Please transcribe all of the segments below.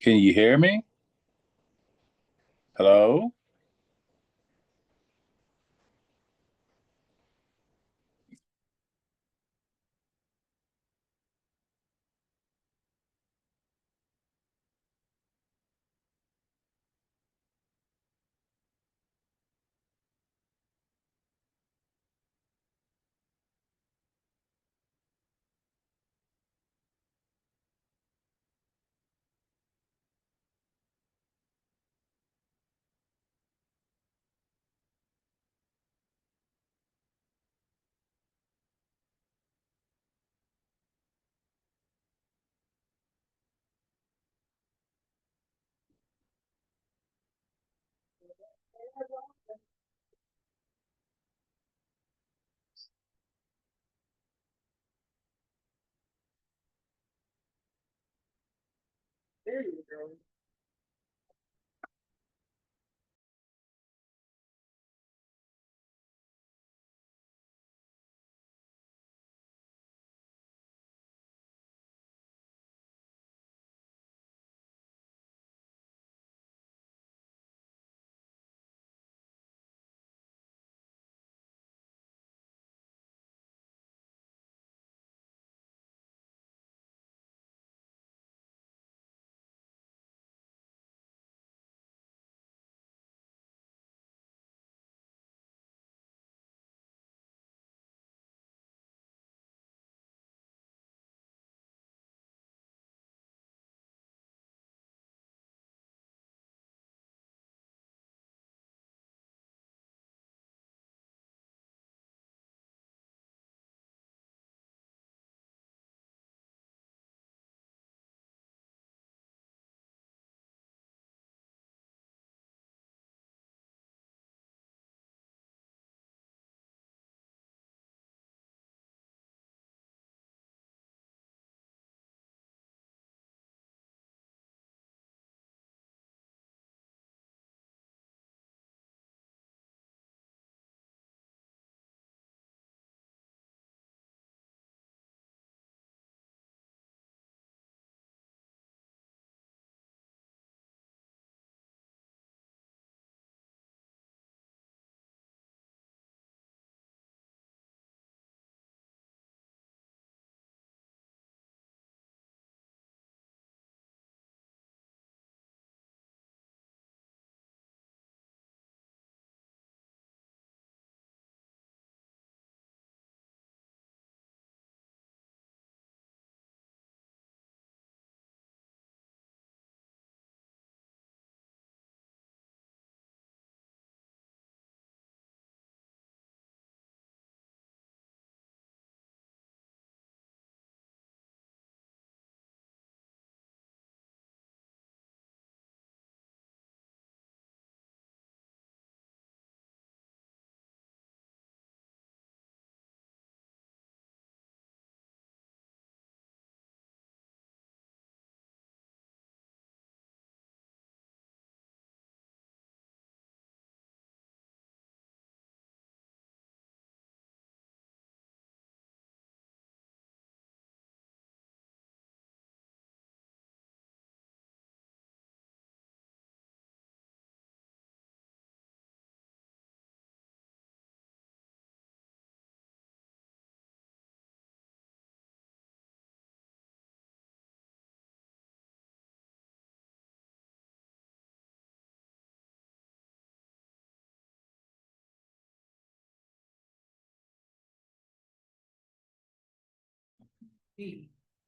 Can you hear me? Hello? There you go.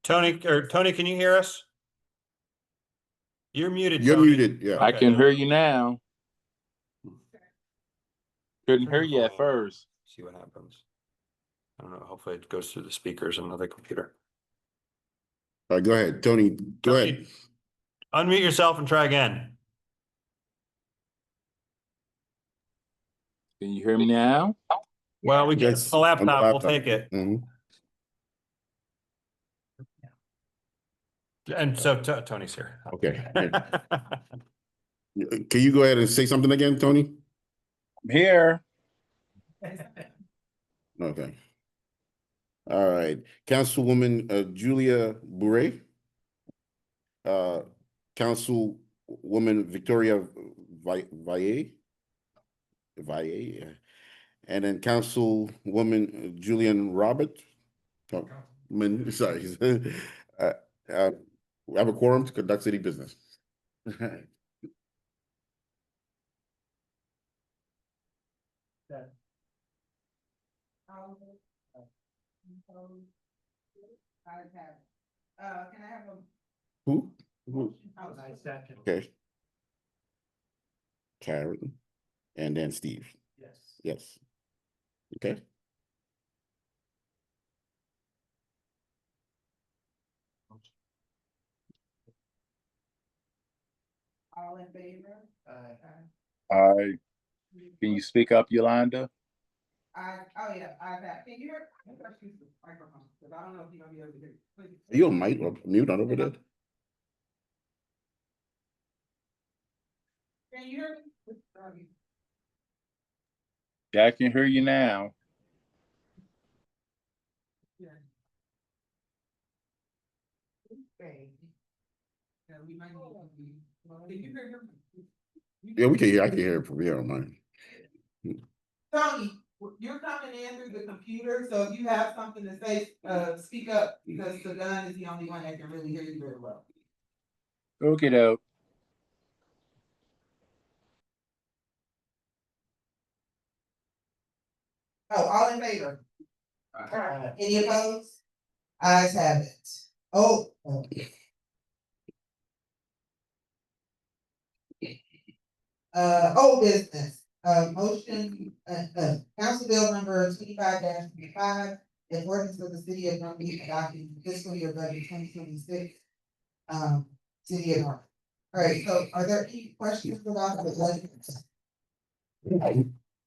Tony, can you hear us? You're muted, You're Tony. muted, yeah. I can hear you now. Couldn't hear you at first. See what happens. I don't know. Hopefully it goes through the speakers on another computer. All right, go ahead, Tony. Go ahead. Unmute yourself and try again. Can you hear me now? Well, we get Yes, a on the laptop. We'll laptop. take it. Mhm. And so Tony's here. Okay. Can you go ahead and say something again, Tony? I'm here. Okay. All right. Councilwoman Julia Bourret. Councilwoman Victoria Valle, yeah. And then Councilwoman Julian Robert. Oh, sorry. We have a quorum to conduct city business. Can I have a? Who? I second. Okay. Karen, and then Steve. Yes. Yes. Okay. All in favor? I, can you speak up, Yolanda? Oh yeah, can you hear? I'm gonna use the microphone, because I don't know if you're gonna be able to hear. Please. Are you on mic or mute on over there? Can you hear me? Yeah, I can hear you now. Yeah. Yeah, we might need to be. Can you hear me? Yeah, we can hear. I can hear it from here on mine. Tony, you're coming in through the computer, so if you have something to say, speak up, because the gun is the only one that can really hear you very well. Okay, though. Oh, all in favor? Any opposed? Ayes have it. Oh. Old business, motion, council bill number 25-25, in ordinance of the city of North Beach adopting fiscal year budget 2026. City of North. All right, so are there any questions about the budget?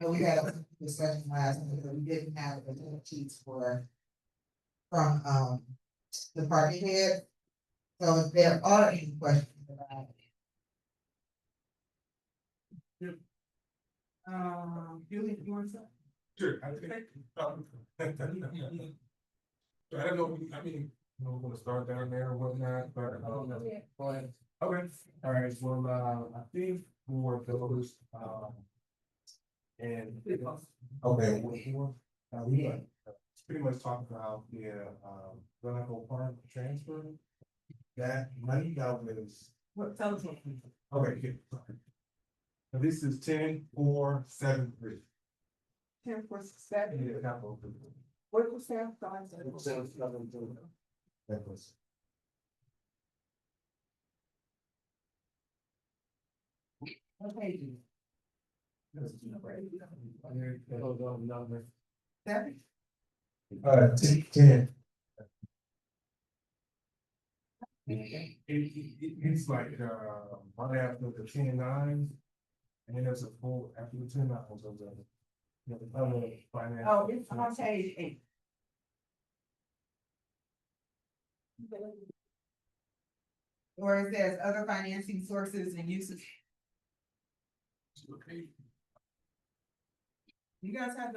And we had a discussion last week, but we didn't have the sheets from the department head. So if there are any questions about it. Julie, you want to say? Sure, I think. So I don't know, I mean, we're gonna start down there or whatnot, but, go ahead. Okay, all right, well, I think for those, and, okay, we pretty much talked about the, Glencoe Park transfer. That money that was. What, tell us what. Okay, good. So this is 10-4-7-3. 10-4-7. Yeah, capital. What was that? That was. Okay. Number. 7. 10. It's like, right after the 10-9s, and then there's a full after the 10-9s, there's a other finance. Oh, it's on page 8. Where it says other financing sources and uses. You guys have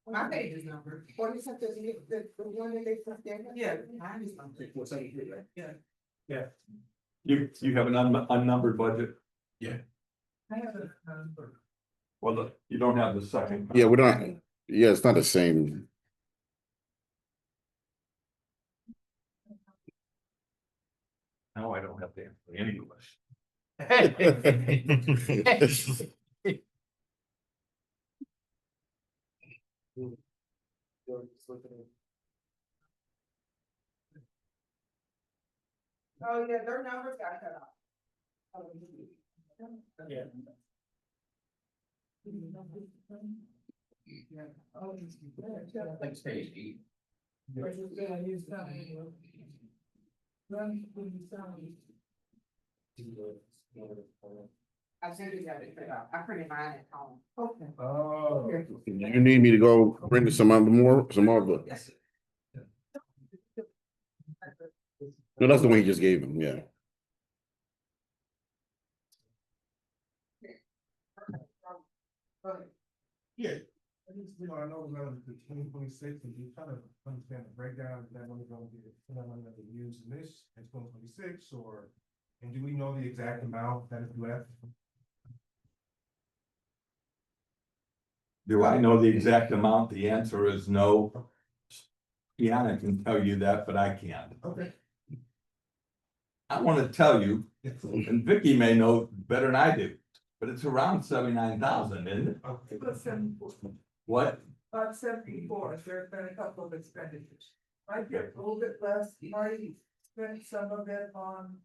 my page is numbered. What is that, the one that they put there? Yeah, mine is numbered. Yeah. Yeah. You have an unnumbered budget? Yeah. I have a number. Well, you don't have the second. Yeah, we're not, yeah, it's not the same. No, I don't have the answer in English. Oh, yeah, their numbers got cut off. Oh, Yeah. Like stage 8. I sent you that, I printed mine at home. Okay. Oh. You need me to go bring some more, Yes. No, that's the one he just gave him, yeah. Yeah. I just, I know the 2026, and you kind of understand the breakdown, is that money going to be, that money that they use in this, in 2026, or And do we know the exact amount that is left? Do I know the exact amount? The answer is no. Kiana can tell you that, but I can't. Okay. I wanna tell you, and Vicky may know better than I do, but it's around 79,000, isn't it? Okay. About 74, What? about 74, there's been a couple of expenditures. Might get a little bit less, might spend some of it on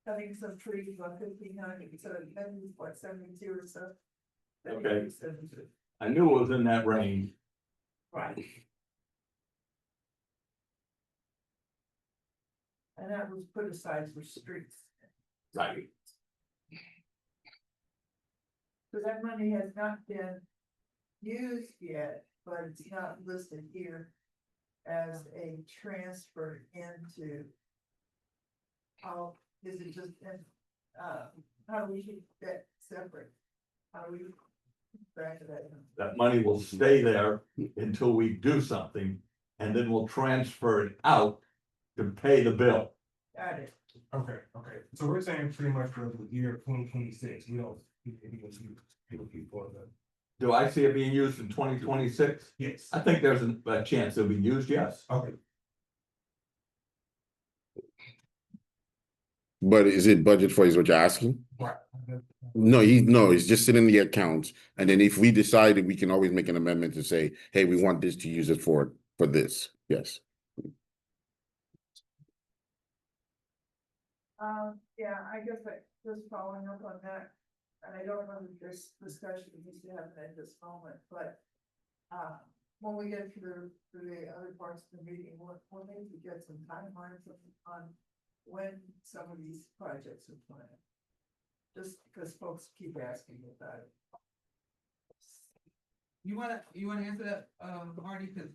cutting some trees on 1500, so then it's what, 72 or so. Then you Okay. get 72. I knew it was in that range. Right. And that was put aside for streets. Right. So that money has not been used yet, but it's not listed here as a transfer into. How is it just, how do we keep that separate? How do we back to that? That money will stay there until we do something, and then we'll transfer it out to pay the bill. Got it. Okay, so we're saying pretty much for the year 2026, we don't. For the, Do I see it being used in 2026? yes, I think there's a chance it'll be used, yes. okay, But is it budget for is what you're asking? right. No, it's just sitting in the accounts. And then if we decided, we can always make an amendment to say, hey, we want this to use it for this. Yes. Yeah, I guess I just following up on that, and I don't know if this discussion needs to happen at this moment, but. When we get to the other parts of the meeting, we'll need to get some timelines on when some of these projects are planned. Just because folks keep asking about it. You wanna answer that, Marty, cause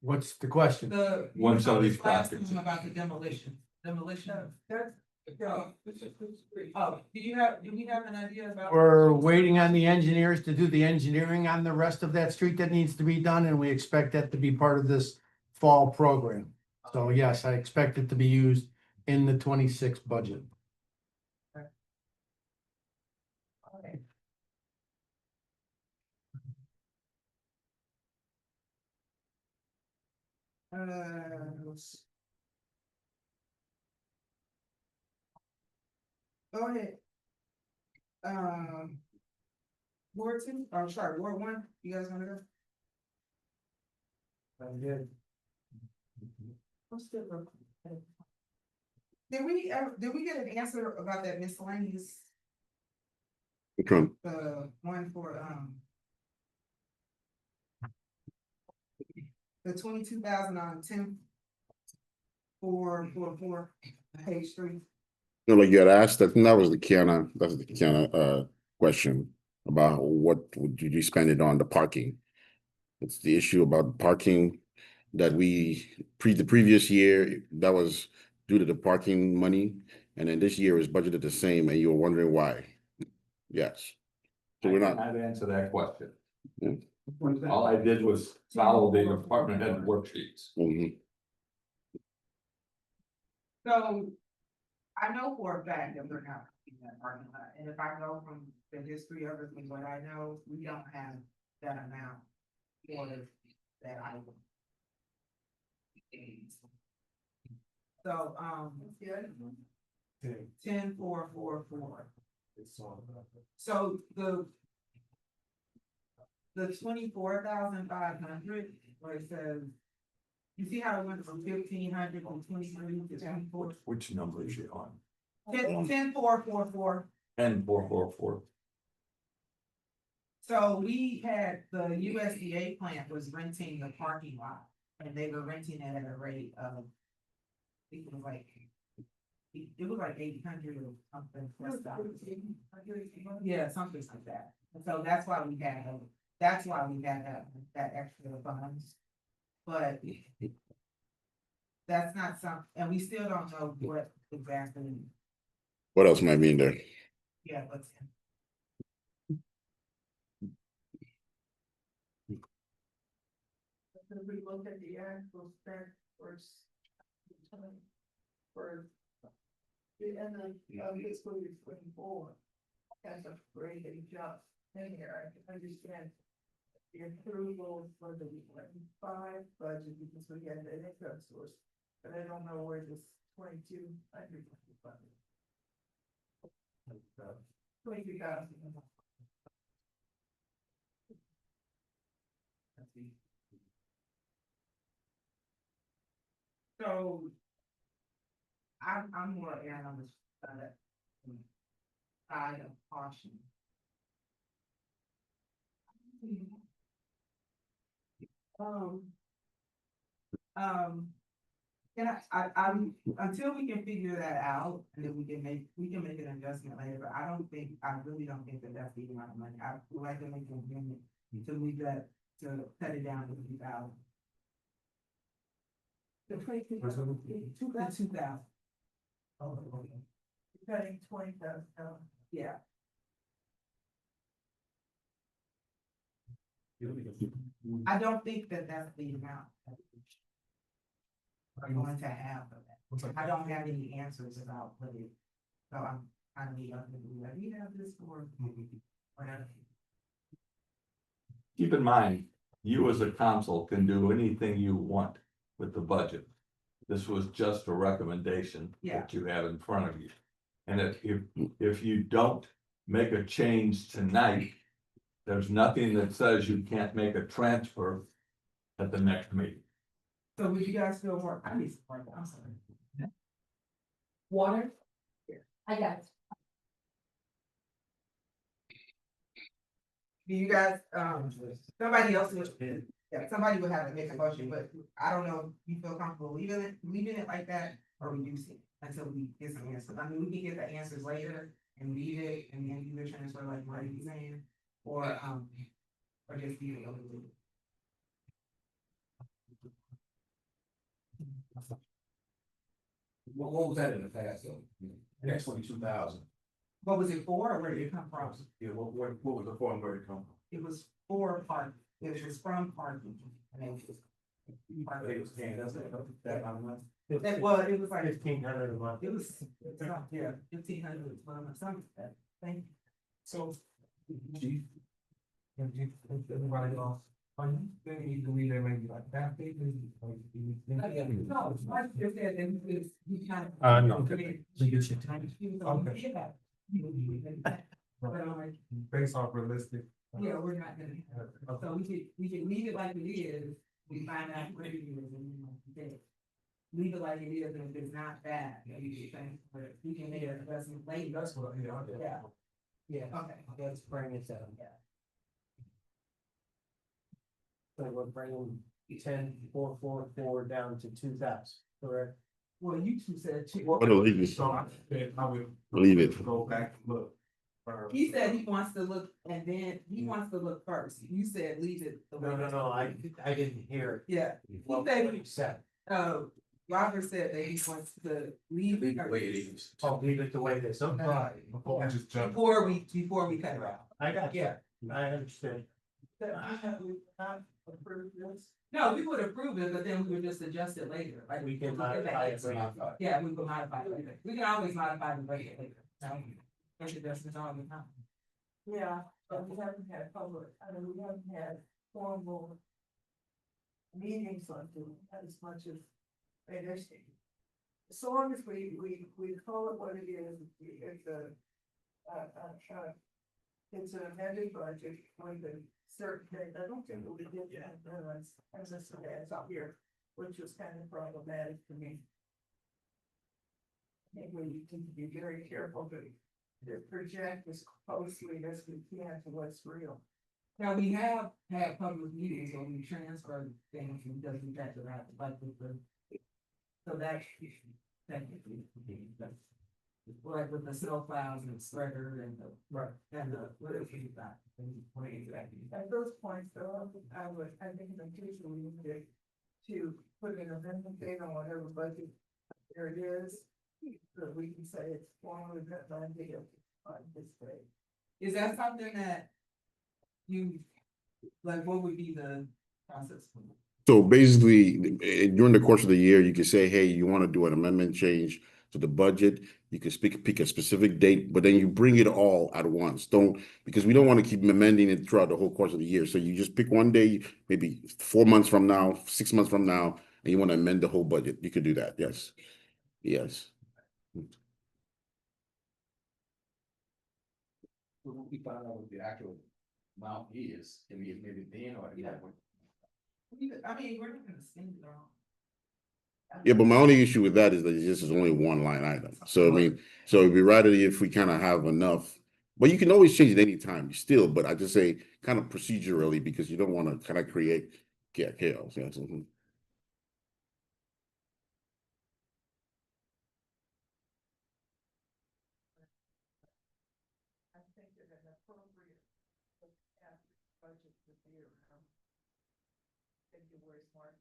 What's the question? When some of these last projects- time about the demolition. That's, yeah, this is great. Oh, do we have an idea about? We're waiting on the engineers to do the engineering on the rest of that street that needs to be done, and we expect that to be part of this fall program. So yes, I expect it to be used in the 26 budget. Okay. Go ahead. Ward two, or sorry, Ward one, you guys wanna go? What's the- Did we get an answer about that miscellaneous, Which one? one for, the 22,000 on 10 4 page 3. No, like you had asked, that was the Kiana question about what would you spend it on, the parking. It's the issue about parking that the previous year, that was due to the parking money. And then this year is budgeted the same and you were wondering why. Yes. So we're not, I'd answer that question. Yeah. All I did was follow the department head worksheets. mhm. So, I know for a fact that we're not in that parking lot, and if I go from the history of it, and what I know, we don't have that amount for that item. So, Yeah. 10 4 4 4. It's on. So the 24,500, where it says, you see how it went from 1,500 to 23 to 24? Which number is it on? 10 4 4 4. 10,444. So we had, the USDA plant was renting the parking lot, and they were renting it at a rate of, I think it was like 800 or something. plus dollars. Yeah, something like that. And so that's why we had that extra funds. But that's not some, and we still don't know what exactly, What else might be in there? yeah, what's. If we look at the actual spend for the end of fiscal year 24. That's a great jump in here. I can understand the approval for the 25 budget because we had an income source, but I don't know where this 2,200 funded. 22,000. So. I'm more erring on this, side of caution. I'm, until we can figure that out, and then we can make an adjustment later, but I really don't think that that's the amount of money. I would like to make an agreement to leave that, to cut it down to 2,000. The 22,000. 2,000. Cutting 20,000. Yeah. I don't think that that's the amount that we're going to have for that. I don't have any answers about what it, so I'm kind of be up to you. Do you have this for? Whatever. Keep in mind, you as a council can do anything you want with the budget. This was just a recommendation that you have in front of you. And if you don't make a change tonight, there's nothing that says you can't make a transfer at the next meeting. So would you guys feel more, I need some more, I'm sorry. Water? I got it. Do you guys, somebody else would, yeah, somebody would have to make a motion, but I don't know if you feel comfortable leaving it like that or reducing it until we get some answers. I mean, we can get the answers later and leave it and then do the transfer like what he's saying, or just leave it over there. What was that in the past, though? That's 22,000. What was it for, or where did it come from? Yeah, what was the form where it come from? It was for parking, it was from parking. And it was. Well, it was like. 1,500 a month. It was, yeah, 1,500 something, thank you. So, chief, if you, everybody else, then you believe there may be like that big. No, I just said, and he kind of. No. Leadership. Okay. Based off realistic. Yeah, we're not gonna, so we can leave it like it is, we find out what it is, and then leave it like it is, and if it's not bad, you should think, but we can make an investment later. That's what, Yeah. Yeah, okay. Let's bring it down. Yeah. So we're bringing 10,444 down to 2,000, correct? Well, you two said two. What do leave it? so I would Leave it. go back and look. He said he wants to look, and then he wants to look first, you said leave it. the way it's- I didn't hear it. Yeah, What said- you said. Robert said that he wants to leave it first Oh, leave it the way it is, okay. Right, before I just jump. before we cut it out. I got you. Yeah. I understand. Approve this. No, we would approve it, but then we would just adjust it later, like. We can we'll get modify back. it. Yeah, we can modify it later. We can always modify the budget later. Make adjustments all the time. Yeah, but we haven't had public, I mean, we haven't had formal meetings on it as much as they just. So long as we call it what it is, it's it's an amended budget with a certain date. I don't think we did that, as I said, it's up here, which was kind of problematic for me. I think we need to be very careful to project as closely as we can to what's real. Now, we have had public meetings where we transfer things and doesn't that around like with the. So that. Technically. Like with the snow plows and spreader and the. Right. And the, what is that? At those points, though, I think in the future we need to put an amendment date on whatever budget there it is. So we can say it's formally done on this day. Is that something that you, like, what would be the process? for that? So basically, during the course of the year, you can say, hey, you want to do an amendment change So the budget, you can pick a specific date, but then you bring it all at once. Because we don't want to keep amending it throughout the whole course of the year. So you just pick one day, maybe 4 months from now, 6 months from now, and you want to amend the whole budget. You could do that. Yes. Yes. We find out what the actual amount is, can we maybe then or? I mean, we're not gonna spend it all. Yeah, but my only issue with that is that this is only one line item. So I mean, so it'd be rather if we kind of have enough, but you can always change it anytime still, but I just say kind of procedurally because you don't want to kind of create chaos. Yeah, so, I think that an appropriate budget would be around February, March.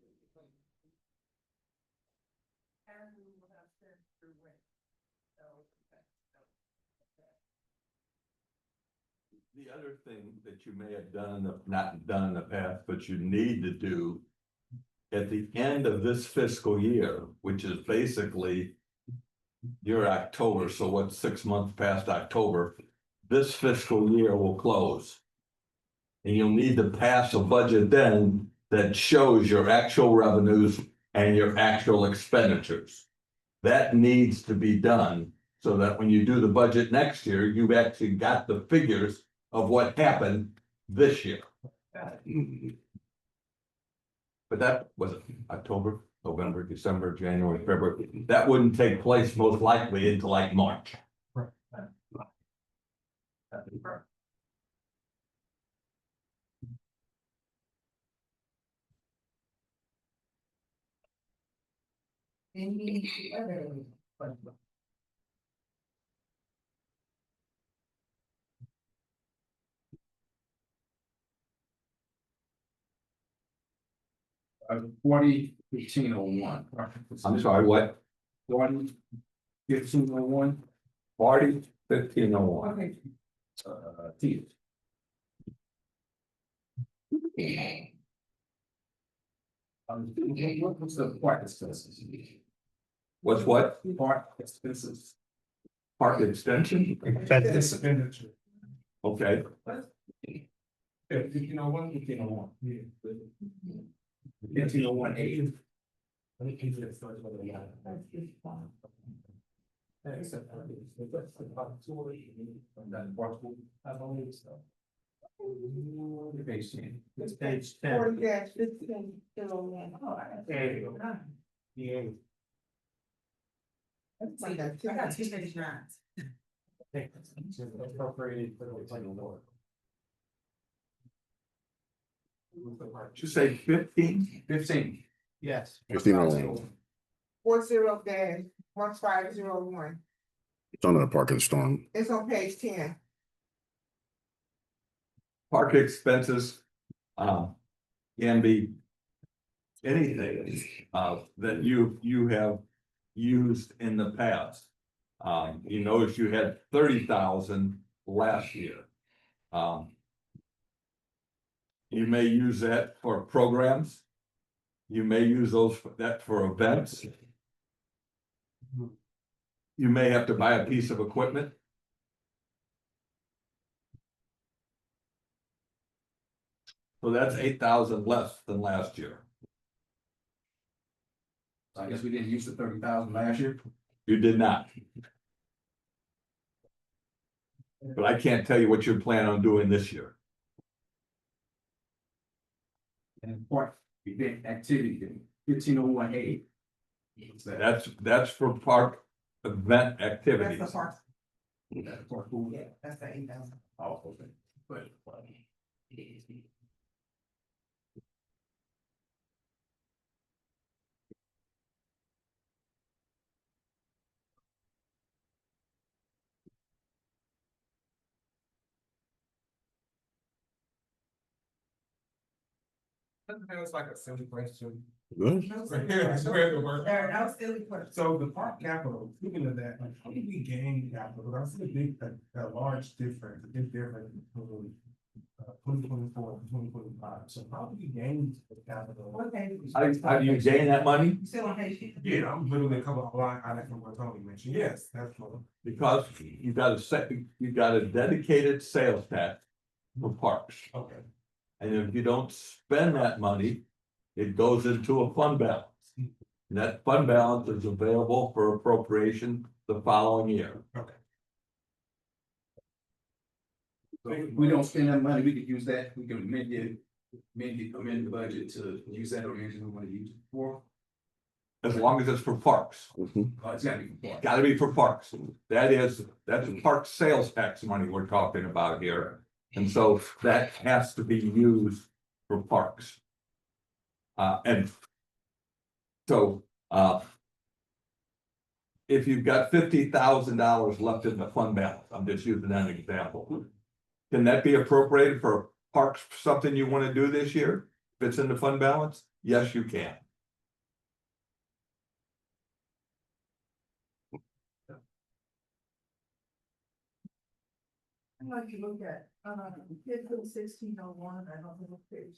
And we will have sent through when. So, The other thing that you may have not done in the past, but you need to do at the end of this fiscal year, which is basically your October, so what's 6 months past October, this fiscal year will close. And you'll need to pass a budget then that shows your actual revenues and your actual expenditures. That needs to be done so that when you do the budget next year, you've actually got the figures of what happened this year. But that was October, November, December, January, February. That wouldn't take place most likely until like March. Any other? Forty 1501. I'm sorry, what? 40 1501. 40, 1501. Okay. T. What's the part expenses? What's what? Part expenses. Park extension? Expenditure. Okay, 1501, 1501. 1501 8. It's page 10. 40-1501. Yeah. I got 259. Appropriated for the title board. did you say 15? 15. Yes. 1501. 40-1501. It's under the park and storm. It's on page 10. Park expenses, can be anything, that you have used in the past. You notice you had 30,000 last year. You may use that for programs. You may use that for events. You may have to buy a piece of equipment. So that's 8,000 less than last year. I guess we didn't use the 30,000 last year. You did not. But I can't tell you what you plan on doing this year. And part event activity, 1501 8. That's for park event That's activities. the part. That's for who? Yeah, that's the 8,000. Oh, okay. But. That was like a silly question. Good. That was silly question. So the park capital, speaking of that, like, how did we gain capital? Because I see a large difference, between 2024 to 2025, so probably gained the capital. How do you gain that money? You still on page? Yeah, I'm literally a couple of line items from what Tony mentioned, yes, that's what. Because you got a dedicated sales tax for parks. Okay. And if you don't spend that money, it goes into a fund balance. And that fund balance is available for appropriation the following year. Okay. So if we don't spend that money, we could use that, we can amend the budget to use that or anything we want to use it for. As long as it's for parks, Mhm. It's gotta be. for- gotta be for parks. That's park sales tax money we're talking about here. And so that has to be used for parks. And so, if you've got $50,000 left in the fund balance, I'm just using that example. Can that be appropriated for parks, something you want to do this year? If it's in the fund balance? Yes, you can. I'd like to look at, fiscal 1601, I don't know what page.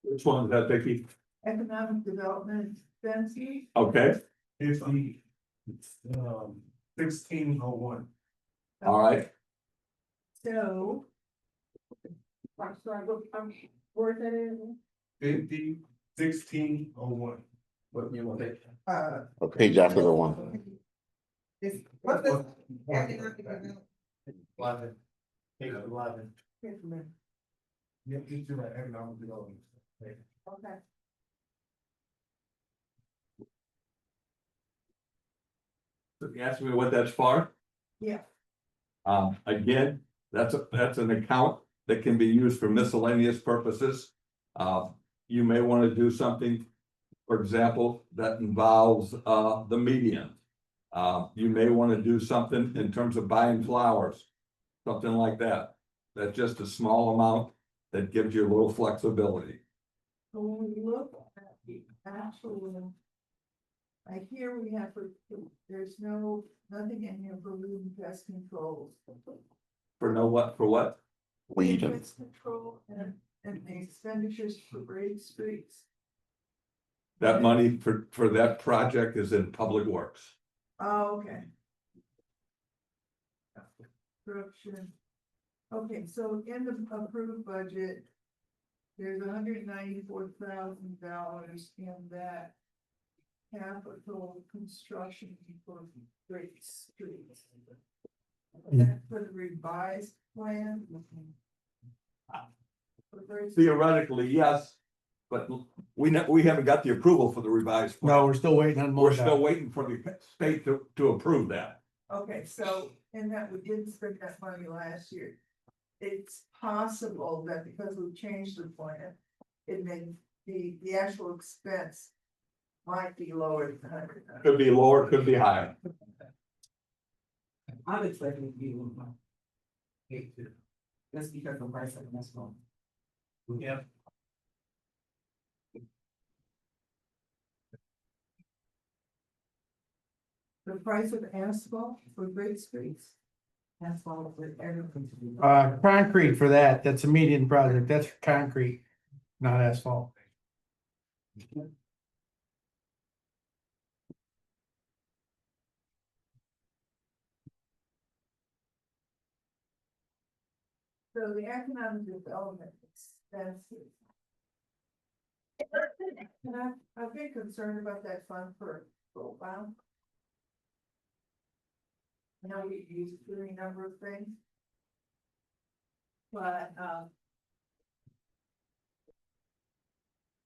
Which one is that, Vicky? Economic development expenses. Okay, It's the, 1601. all right. So. I'm sorry, where that is? 1601. What you want to. A page after the one. What's this? Economic development. 11. Page 11. Yeah, you're right, economic development. Okay. So you asked me what that's for? Yeah. Again, that's an account that can be used for miscellaneous purposes. You may want to do something, for example, that involves, the median. You may want to do something in terms of buying flowers, something like that. That's just a small amount that gives you a little flexibility. So when we look at the actual. Like here we have, there's nothing in here for weed and pest controls. For what? Weed. Pest control and the expenditures for grade streets. That money for that project is in Public Works. Oh, okay. Corruption. Okay, so in the approved budget. There's $194,000 in that. Capital construction for great streets. That's for the revised plan. For Great Streets. Theoretically, yes, but we haven't got the approval for the revised plan. No, we're still waiting on. We're still waiting for the state to approve that. Okay, so in that we didn't spend that money last year. It's possible that because we changed the plan, it may be the actual expense. Might be lower than 100. Could be lower, could be higher. I'm expecting to be one. That's because the price of this one. Yeah. The price of asphalt for great streets. Asphalt with everything. Concrete for that, that's a median project, that's concrete, not asphalt. So the economic development expenses. And I've been concerned about that fund for a while. I know we use it for any number of things. But,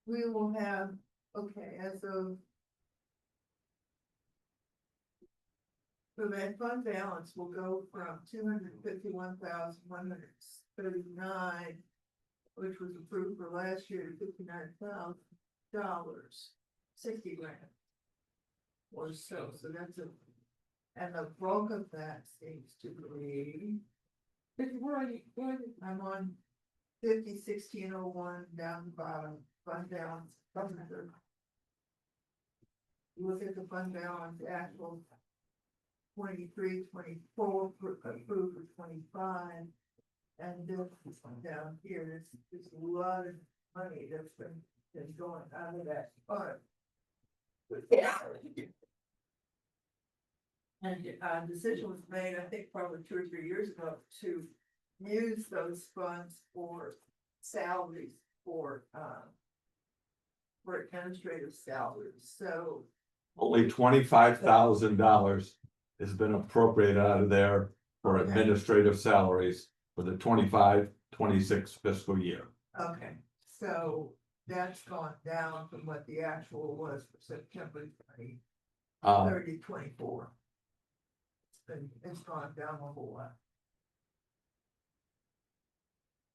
we will have, okay, as of. So that fund balance will go from $251,139, which was approved for last year, to $59,000, 60 grand. Or so, so that's and the bulk of that seems to be. I'm on 501601 down the bottom, fund balance, look at the fund balance, actual 23, 24, approved for 25. And this down here, there's a lot of money that's been going out of that fund. And a decision was made, I think probably 2 or 3 years ago, to use those funds for salaries for administrative salaries, so. Only $25,000 has been appropriated out of there for Okay. administrative salaries for the 25-26 fiscal year. Okay, so that's gone down from what the actual was for September 30, Uh, 24. It's gone down a whole lot.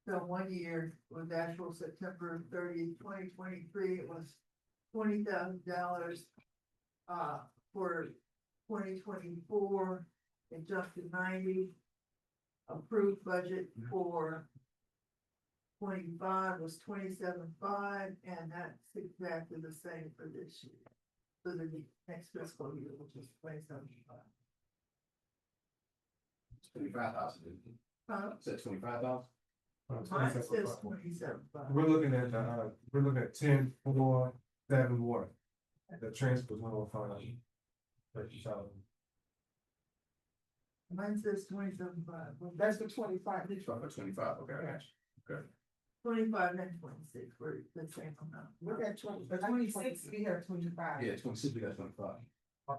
So 1 year was actual September 30, 2023, it was $20,000. For 2024, it jumped to 90. Approved budget for 25 was 27.5, and that's exactly the same for this year. For the next fiscal year, which is 27.5. 25,000. Is that 25,000? Mine says 27.5. We're looking at, we're looking at 10,471. The transfer one oh five. Mine says 27.5. Well, that's for 25. It's for 25, okay, I got you. 25 and 26 were the same amount. Look at 26, we have 25. Yeah, 26, we got 25.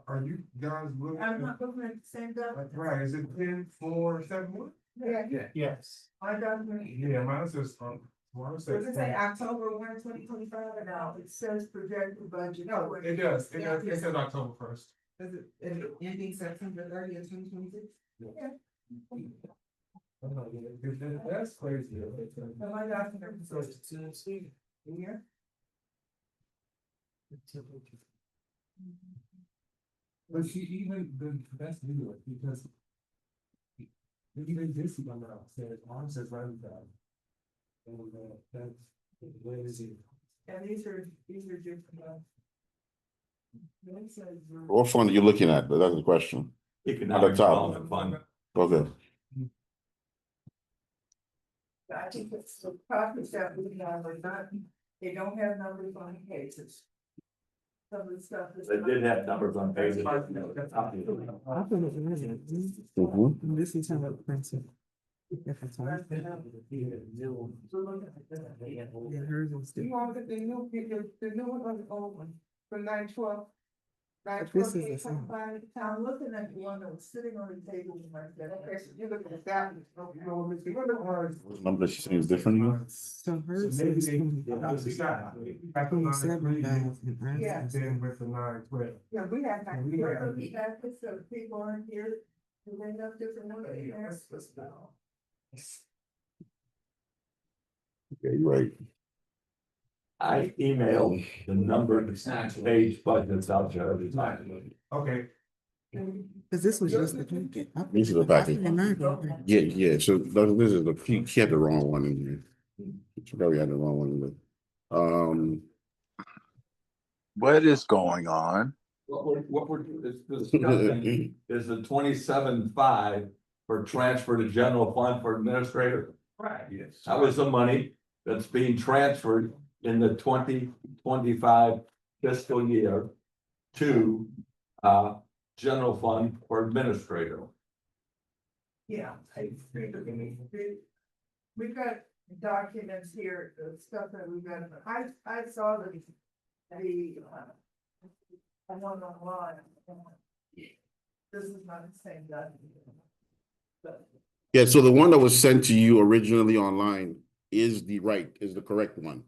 Are you guys looking? I'm not looking at the same document. Right, is it 10,471? Yeah, Yes. my document. Yeah, mine says, mine Does says. it say October 1, 2025 or No, no? it says projected budget. No, It does, it says October 1st. Is it ending September 30th, 2026? That's crazy. So my document says here. But she even, that's new, because. Even this number says, mine says right down. And that's, where is it? And these are different. One says, What fund are you looking at? But that's the question. Economic top. Development Fund. Okay. I think it's the profits that we have are not, they don't have numbers on the cases. Some of the stuff is. They did have numbers on pages. Mhm. This is how it prints it. If it's on. So look at that. Yeah, hers is You different. want the new, the new one or the old one, from 9/12? But this is the same. I'm looking at the one that was sitting on the table like that. Okay, so you're looking at that one. Okay, no, it's- you're looking at ours. What number she saying is different here? So hers Maybe is they. 27,000. Yeah. Then with the 9/12. Yeah, we have, Yeah, we have- we have, so people aren't here, and they have different ones. Okay, you're right. I emailed the numbered page budgets out to every time. Okay, Cause this was just the packet. This is the packet. packet. Yeah, so this is the, she had the wrong one in here. She probably had the wrong one in there. What is going on? What we're discussing is the 27.5 for transfer to general fund for administrator. Right. Yes. That was the money that's being transferred in the 2025 fiscal year to general fund for administrator. Yeah. We've got documents here, the stuff that we've got, I saw the one online. This is not the same document. But Yeah, so the one that was sent to you originally online is the correct one.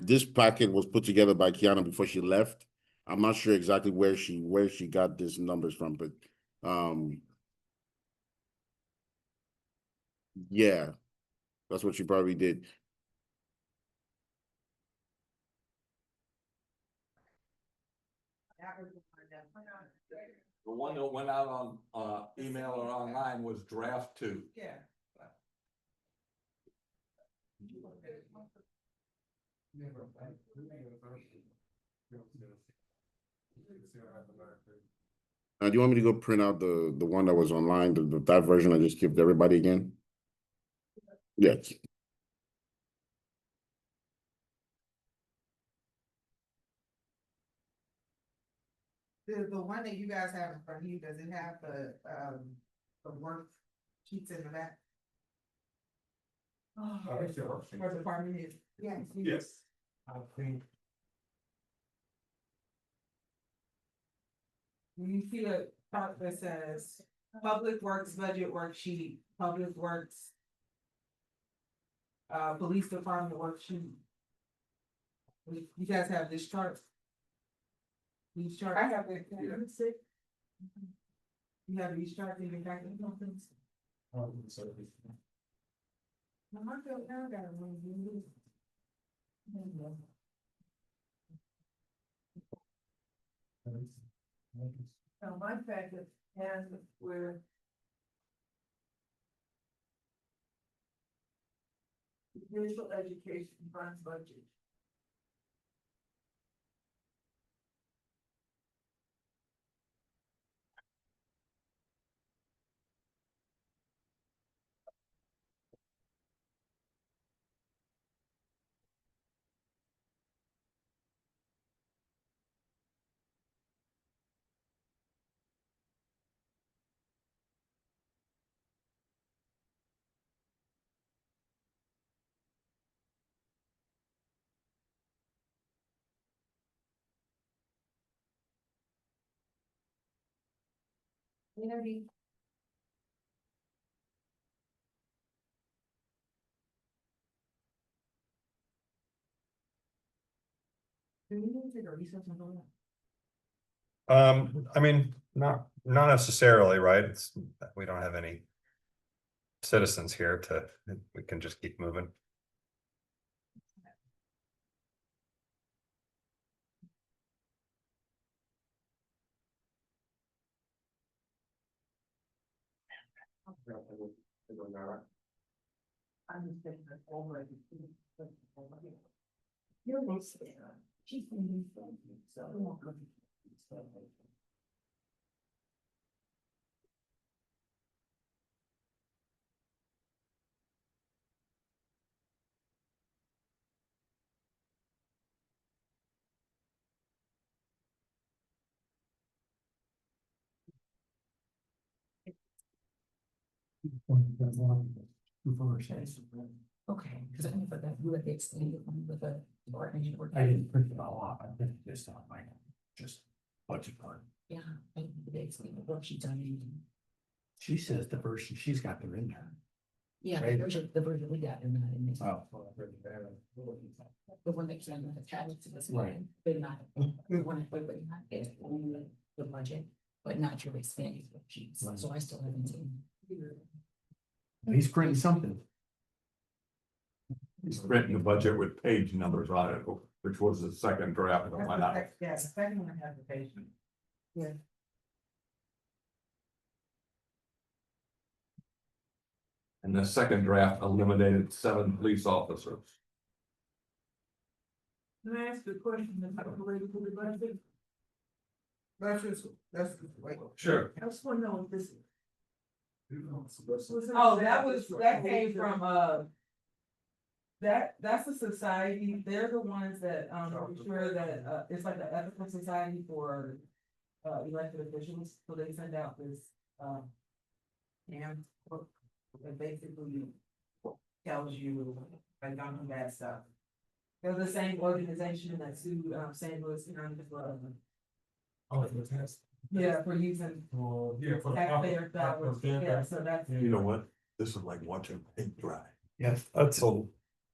This packet was put together by Kiana before she left. I'm not sure exactly where she got these numbers from, but, yeah, that's what she probably did. The one that went out on email or online was draft 2. yeah. Do you want me to go print out the one that was online, that version I just gave to everybody again? Yes. The one that you guys have in front of you, does it have the work sheets in the back? For department heads? Yes. Yes. I think. You see the part that says Public Works Budget Worksheet, Public Works. Police Department Worksheet. You guys have this chart? These charts? I have it. You have these charts in your back of the conference? Now, my packet and where. Visual education fund budget. Do you need to take a recess and go? I mean, not necessarily, right? It's, we don't have any citizens here to, we can just keep moving. I'm just thinking that already. You're most there. She's been doing something, so. I'm not gonna do something. Okay, because I never forgot you had the extended one with a department you were. I didn't print it all off, I printed this on my, just budget part. Yeah, I didn't have the extended worksheets on it. She says the version she's got there in there. Yeah, Right. the version we got in that, in this, Oh. the one that came attached to this Right. one, but not, the one, but not it, only the budget, but not your expanded worksheets, Right. so I still haven't seen. He's printing something. He's written the budget with page numbers on it, which was the second draft that went out. Yeah, the second one has the patient. Yeah. And the second draft eliminated 7 police officers. Can I ask a question that's related to the budget? That's, wait. Sure. I just wanna know what this is. Oh, that came from, that's a society, they're the ones that, ensure that, it's like an ethical society for, elected officials, so they send out this, and that basically tells you, like, don't do bad stuff. They're the same organization that sued, St. Louis County for, Oh, it was nice. yeah, for using Well, yeah, for the. taxpayer dollars, yeah, so that's. You know what? This is like watching paint dry. Yes, that's a,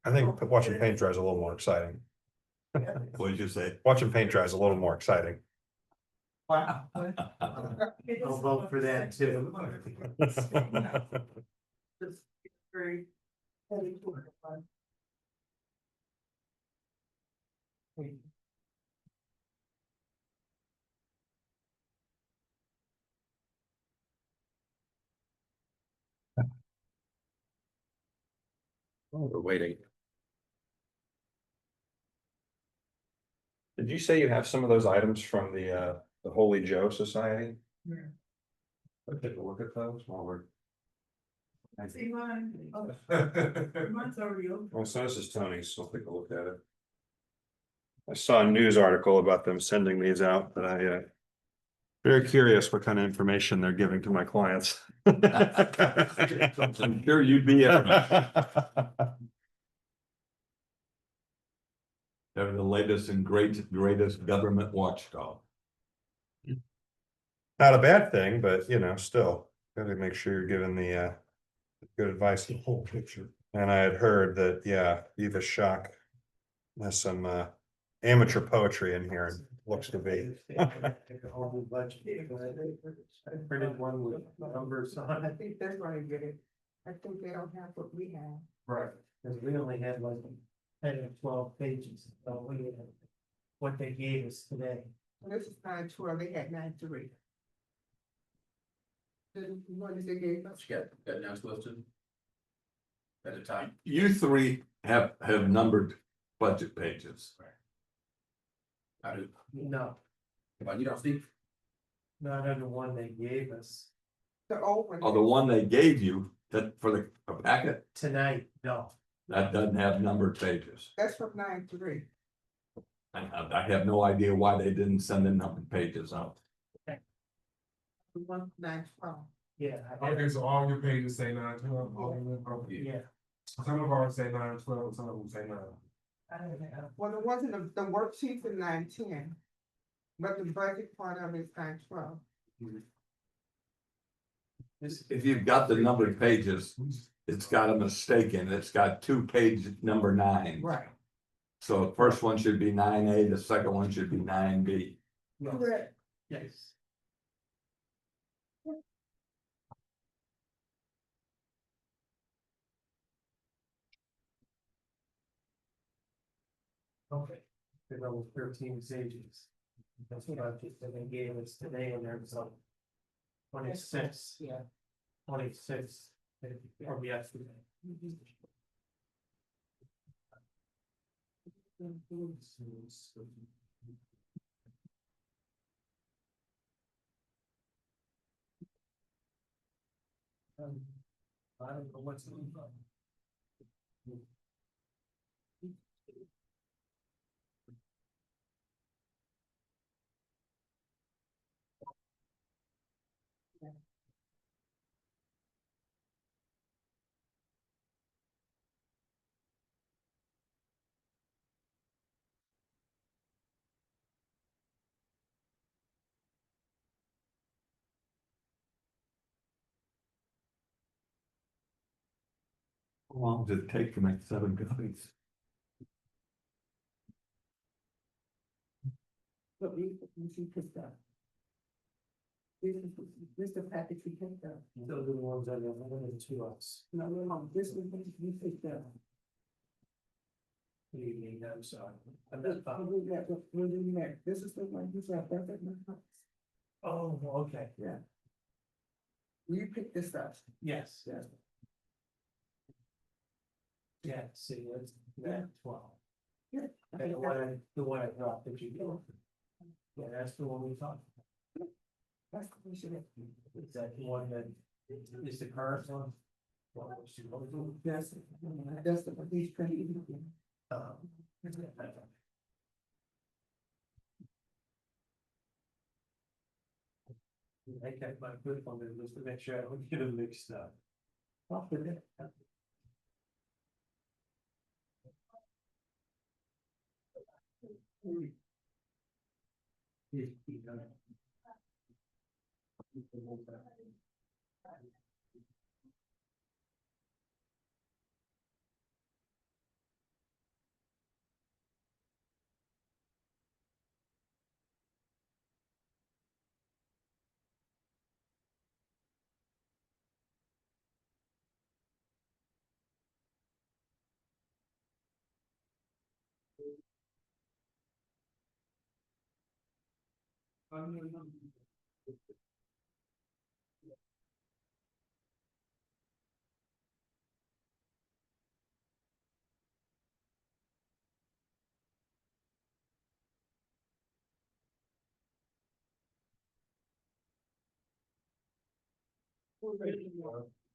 I think watching paint dry is a little more exciting. What did you say? Watching paint dry is a little more exciting. Wow. I'll vote for that too. Very. Oh, we're waiting. Did you say you have some of those items from the Holy Joe Society? Yeah. I'll take a look at those while we're. I see mine. Oh, mine's already open. Well, so this is Tony's, so I'll take a look at it. I saw a news article about them sending these out, but very curious what kind of information they're giving to my clients. I'm sure you'd be, they're the latest and greatest government watchdog. Not a bad thing, but you know, still, gotta make sure you're giving the good advice. The whole picture. And I had heard that, yeah, Eva Shock has some amateur poetry in here, and looks to be. I printed one with numbers on I it. think that's why they get it. I think they don't have what we have. Right. Cause we only had like 10 or 12 pages, so we had what they gave us today. This is 9/12, they had 9/3. The one that they gave us. Got now 12 too. At a time. You three have numbered budget pages. I do. No, About you don't, Steve? not under one they gave us The old one. Oh, the one they gave you, that for the packet, tonight, no. that doesn't have numbered pages. That's from 9/3. And I have no idea why they didn't send the numbered pages out. The one 9/12. Yeah. Okay, so all your pages say 9/12, all of them, okay. Yeah. Some of ours say 9/12, some of them say 9. Well, the ones in the worksheets are 9/10. But the budget part of it is 9/12. If you've got the numbered pages, it's got a mistake in it. It's got page number 9. Right. So the first one should be 9A, the second one should be 9B. Correct. Yes. Okay, there was 13 pages. That's what I just said they gave us today, and there's some 26. Yeah. 26 from yesterday. I don't know what's going on. How long does it take to make 7 copies? But we picked up. This is the package we picked up. Those are the ones that are limited to us. No, this is what we picked up. What do you mean? I'm sorry. We're doing that. This is the one you said, that's at my house. Oh, okay. Yeah. You picked this up. Yes. Yeah. Yeah, see, that's that 12. Yeah. And the one I dropped that you gave. Yeah, that's the one we talked. That's the one she did. Is that the one that is the current one? That's the one he's printing. I kept my foot on it just to make sure I don't get them mixed up. I'll put it.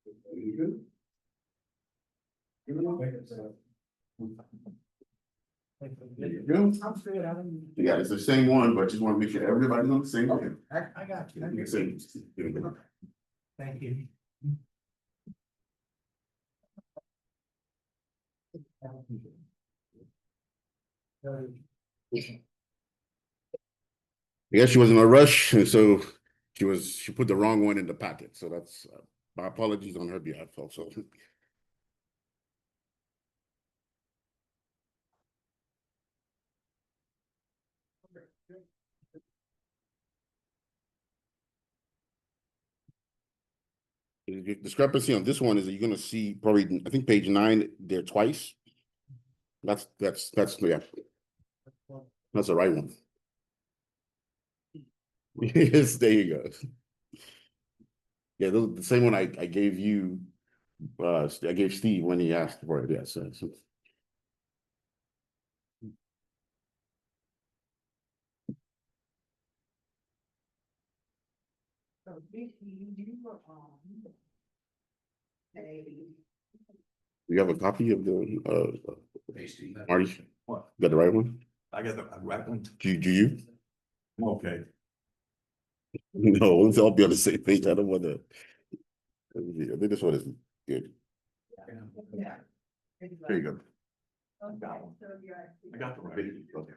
There you go. Yeah, it's the same one, but just want to make sure everybody's on the same one. I got you. Thank you. Yeah, she was in a rush, and so she put the wrong one in the packet, so that's my apologies on her behalf also. The discrepancy on this one is that you're gonna see probably, I think page 9 there twice. That's yeah. That's the right one. Yes, there you go. Yeah, the same one I gave you, I gave Steve when he asked for it, yes. So, you were, You have a copy of the, Pasty. Marty, What? got the right one? I got the right one. Do you? Okay. No, let's all be on the same page. I don't want to. I think this one is good. yeah. There you go. Okay, so, yeah. I got the right. Okay.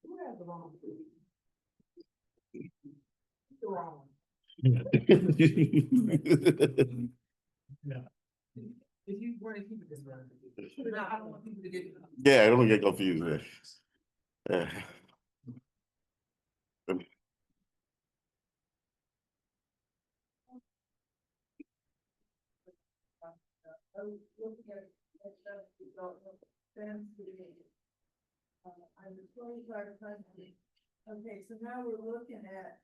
Who has the wrong? The wrong one. If you want to keep it this way. I don't want people to get. Yeah, I don't get confused there. I was looking at that development, fence, I'm the 2500. Okay, so now we're looking at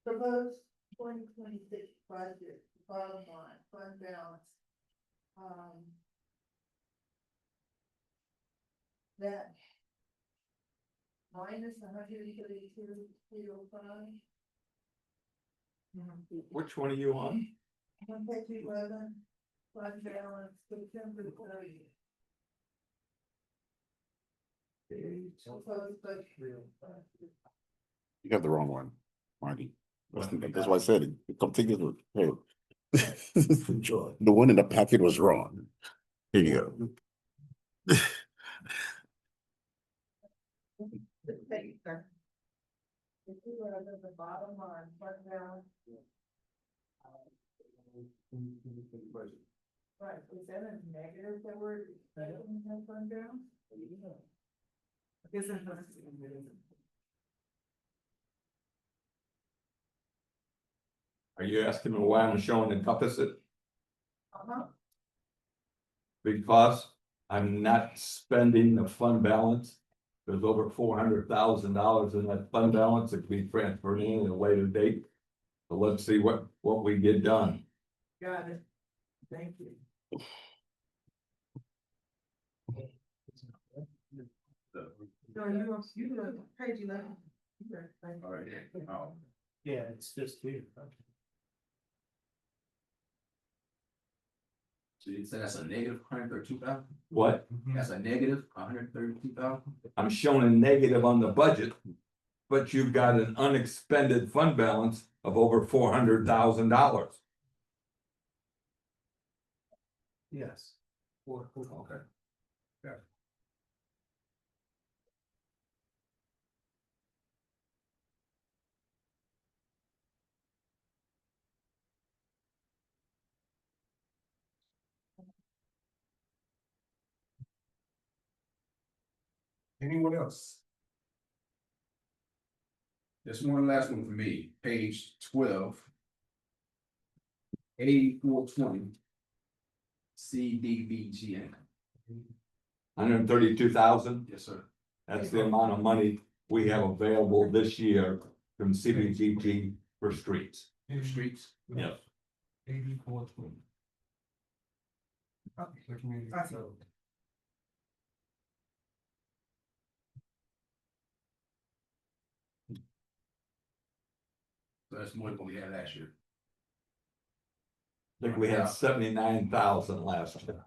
proposed 2026 budget, bottom line, fund balance. That minus 132,305. Which one are you on? On page 11, fund balance, September 30th. Proposed budget. You got the wrong one, Marty. That's why I said it. Come take this one. Hey. The one in the packet was wrong. Here you go. If you were at the bottom line, fund balance. Right, is that a negative that we're expecting in that fund balance? Isn't it? Are you asking me why I'm showing the deficit? Because I'm not spending the fund balance. There's over $400,000 in that fund balance that can be transferred in at a later date. So let's see what we get done. Got it. Thank you. So you on page 11. All right, Yeah, it's just here. so you said that's a negative 132,000? What? That's a negative 132,000? I'm showing a negative on the budget, but you've got an unexpended fund balance of over $400,000. Yes. Okay. Anyone else? Just one last one for me, page 12. 8420. CDBGN. 132,000. Yes, sir. That's the amount of money we have available this year from CDBG for streets. For streets. Yes. 8420. The community, so. So that's more than what we had last year. I think we had 79,000 last year.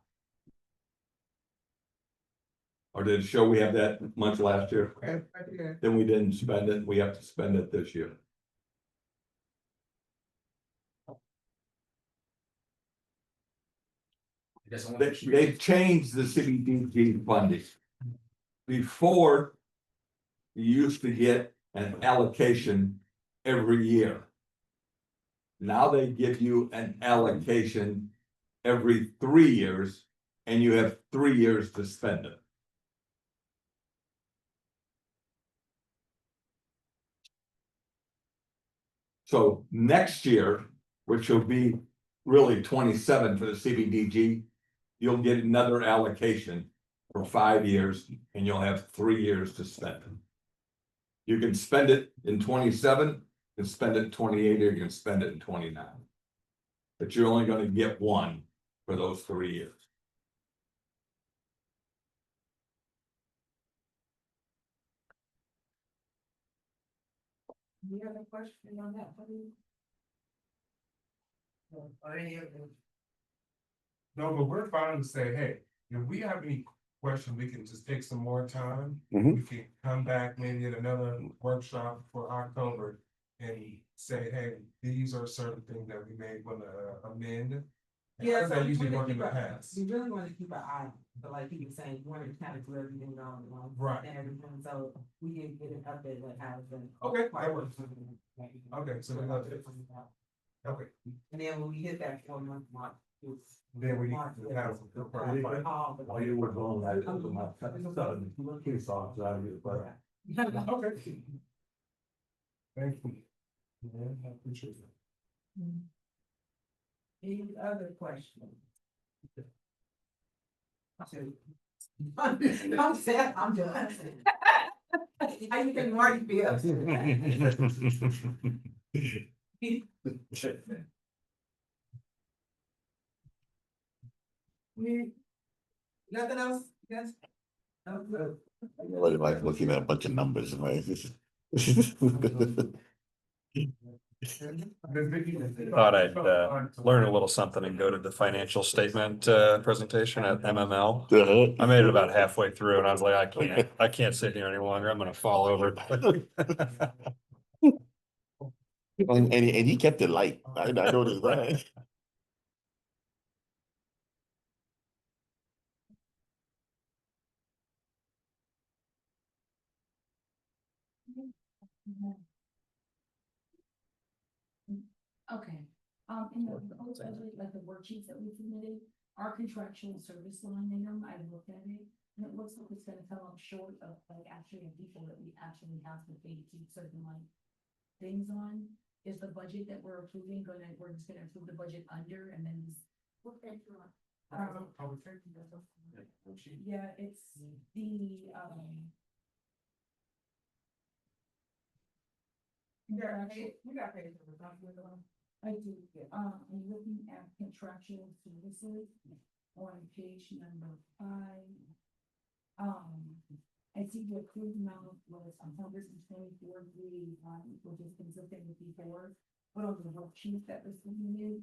Or did it show we have that much last year? Then we didn't spend it, we have to spend it this year. That's the one. They've changed the CBDG funding. Before, you used to get an allocation every year. Now they give you an allocation every 3 years, and you have 3 years to spend it. So next year, which will be really 27 for the CBDG, you'll get another allocation for 5 years, and you'll have 3 years to spend it. You can spend it in 27, you can spend it in 28, or you can spend it in 29. But you're only gonna get one for those 3 years. You have a question on that, please? No, but we're fine to say, hey, if we have any questions, we can just take some more time. Mhm. We can come back maybe at another workshop for October and say, hey, these are certain things that we may want to amend. How does that usually work in the past? We really want to keep an eye, but like he was saying, we want to kind of do everything all at once. Right. And everything, so we can get an update what has been. Okay, that works. Okay, so we love it. Okay, And then when we hit that 4 month mark. then we need to have. While you were going, I took my son, he saw it, I was like, Okay. Thank you. Yeah, I appreciate it. Any other questions? I'm sad, I'm done. How you think Marty feels? Nothing else, yes? Okay. Really like looking at a bunch of numbers, right? Thought I'd learn a little something and go to the financial statement presentation at MML. I made it about halfway through and I was like, I can't sit here any longer. I'm gonna fall over. And he kept it light. I noticed that. Okay, in the proposed budget, like the worksheets that we submitted, our contractual service line item, I looked at it. And it looks like it's gonna come up short of like actually the people that we actually have to pay to keep certain like things on. Is the budget that we're approving we're just gonna approve the budget under and then just. Yeah, it's the, You got paid for the one. I do, I'm looking at contractual services on page number 5. I see the approved amount was $124,381, which is consistent with before, but on the worksheet that was submitted,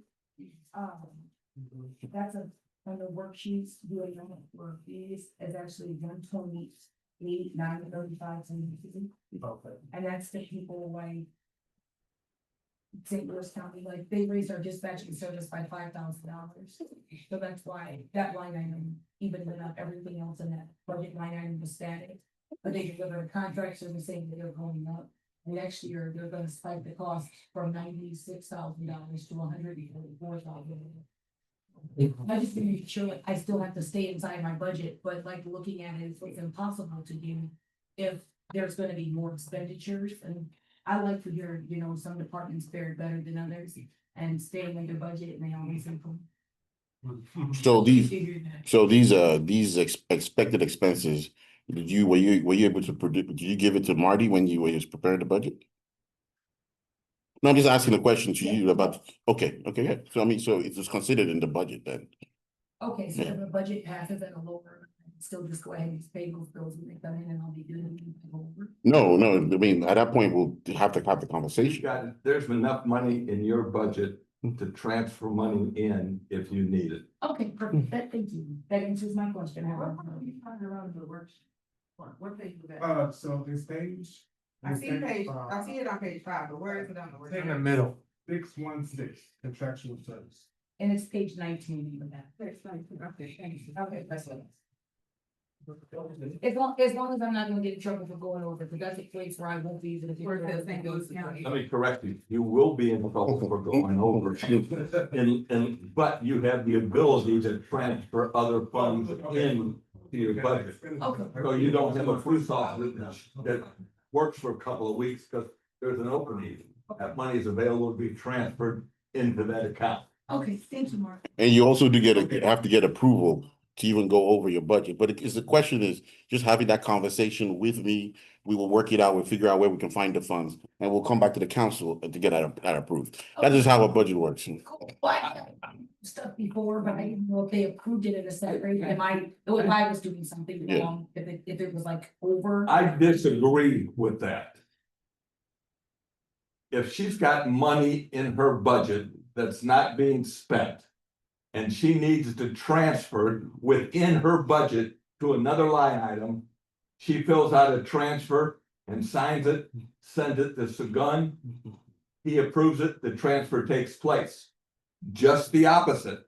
that's on the worksheets, doing for fees is actually 128,935. And that's the people like St. Louis County, like they raised our dispatching service by $5,000. So that's why that line item even went up, everything else in that budget line item was static. But they delivered contracts are the same, they're going up. And next year, they're gonna spike the cost from $96,000 to $144,000. I just need to make sure, like, I still have to stay inside my budget, but like looking at it, it's impossible to do if there's gonna be more expenditures, and I like to hear, some departments fared better than others and staying under budget, and they always improve. So these expected expenses, were you able to predict, did you give it to Marty when you was preparing the budget? No, I'm just asking a question to you about, okay, yeah. So I mean, so it was considered in the budget then. Okay, so Yeah. the budget passes at a lower. still just go ahead and pay those bills when they come in and I'll be doing it over. No, no, I mean, at that point, we'll have to have the You've conversation. got, there's enough money in your budget to transfer money in if you need it. Okay, perfect, thank you, that answers my question. What page is that? So this page. I see page, I see it on page 5, but where is it on the? In the middle. 616 contractual service. And it's page 19 even that. Okay, thank you. Okay, that's it. As long as I'm not gonna get in trouble for going over, because that's a place where I won't be even if. Where it says St. Louis County. Let me correct you, you will be in trouble for going over. But you have the ability to transfer other funds in to your budget. Okay. So you don't have a police officer that works for a couple of weeks because there's an opening. That money is available to be transferred into that account. Okay, thank you, Mark. And you also do have to get approval to even go over your budget, but the question is just having that conversation with me. We will work it out, we'll figure out where we can find the funds, and we'll come back to the council to get that approved. That is how a budget works. Cool. Well, I've stuff before, but I didn't know if they approved it in a separate, if I was doing something Yeah. wrong, if it was like over. I disagree with that. If she's got money in her budget that's not being spent. And she needs to transfer within her budget to another line item. She fills out a transfer and signs it, sends it to Sagun. He approves it, the transfer takes place. Just the opposite.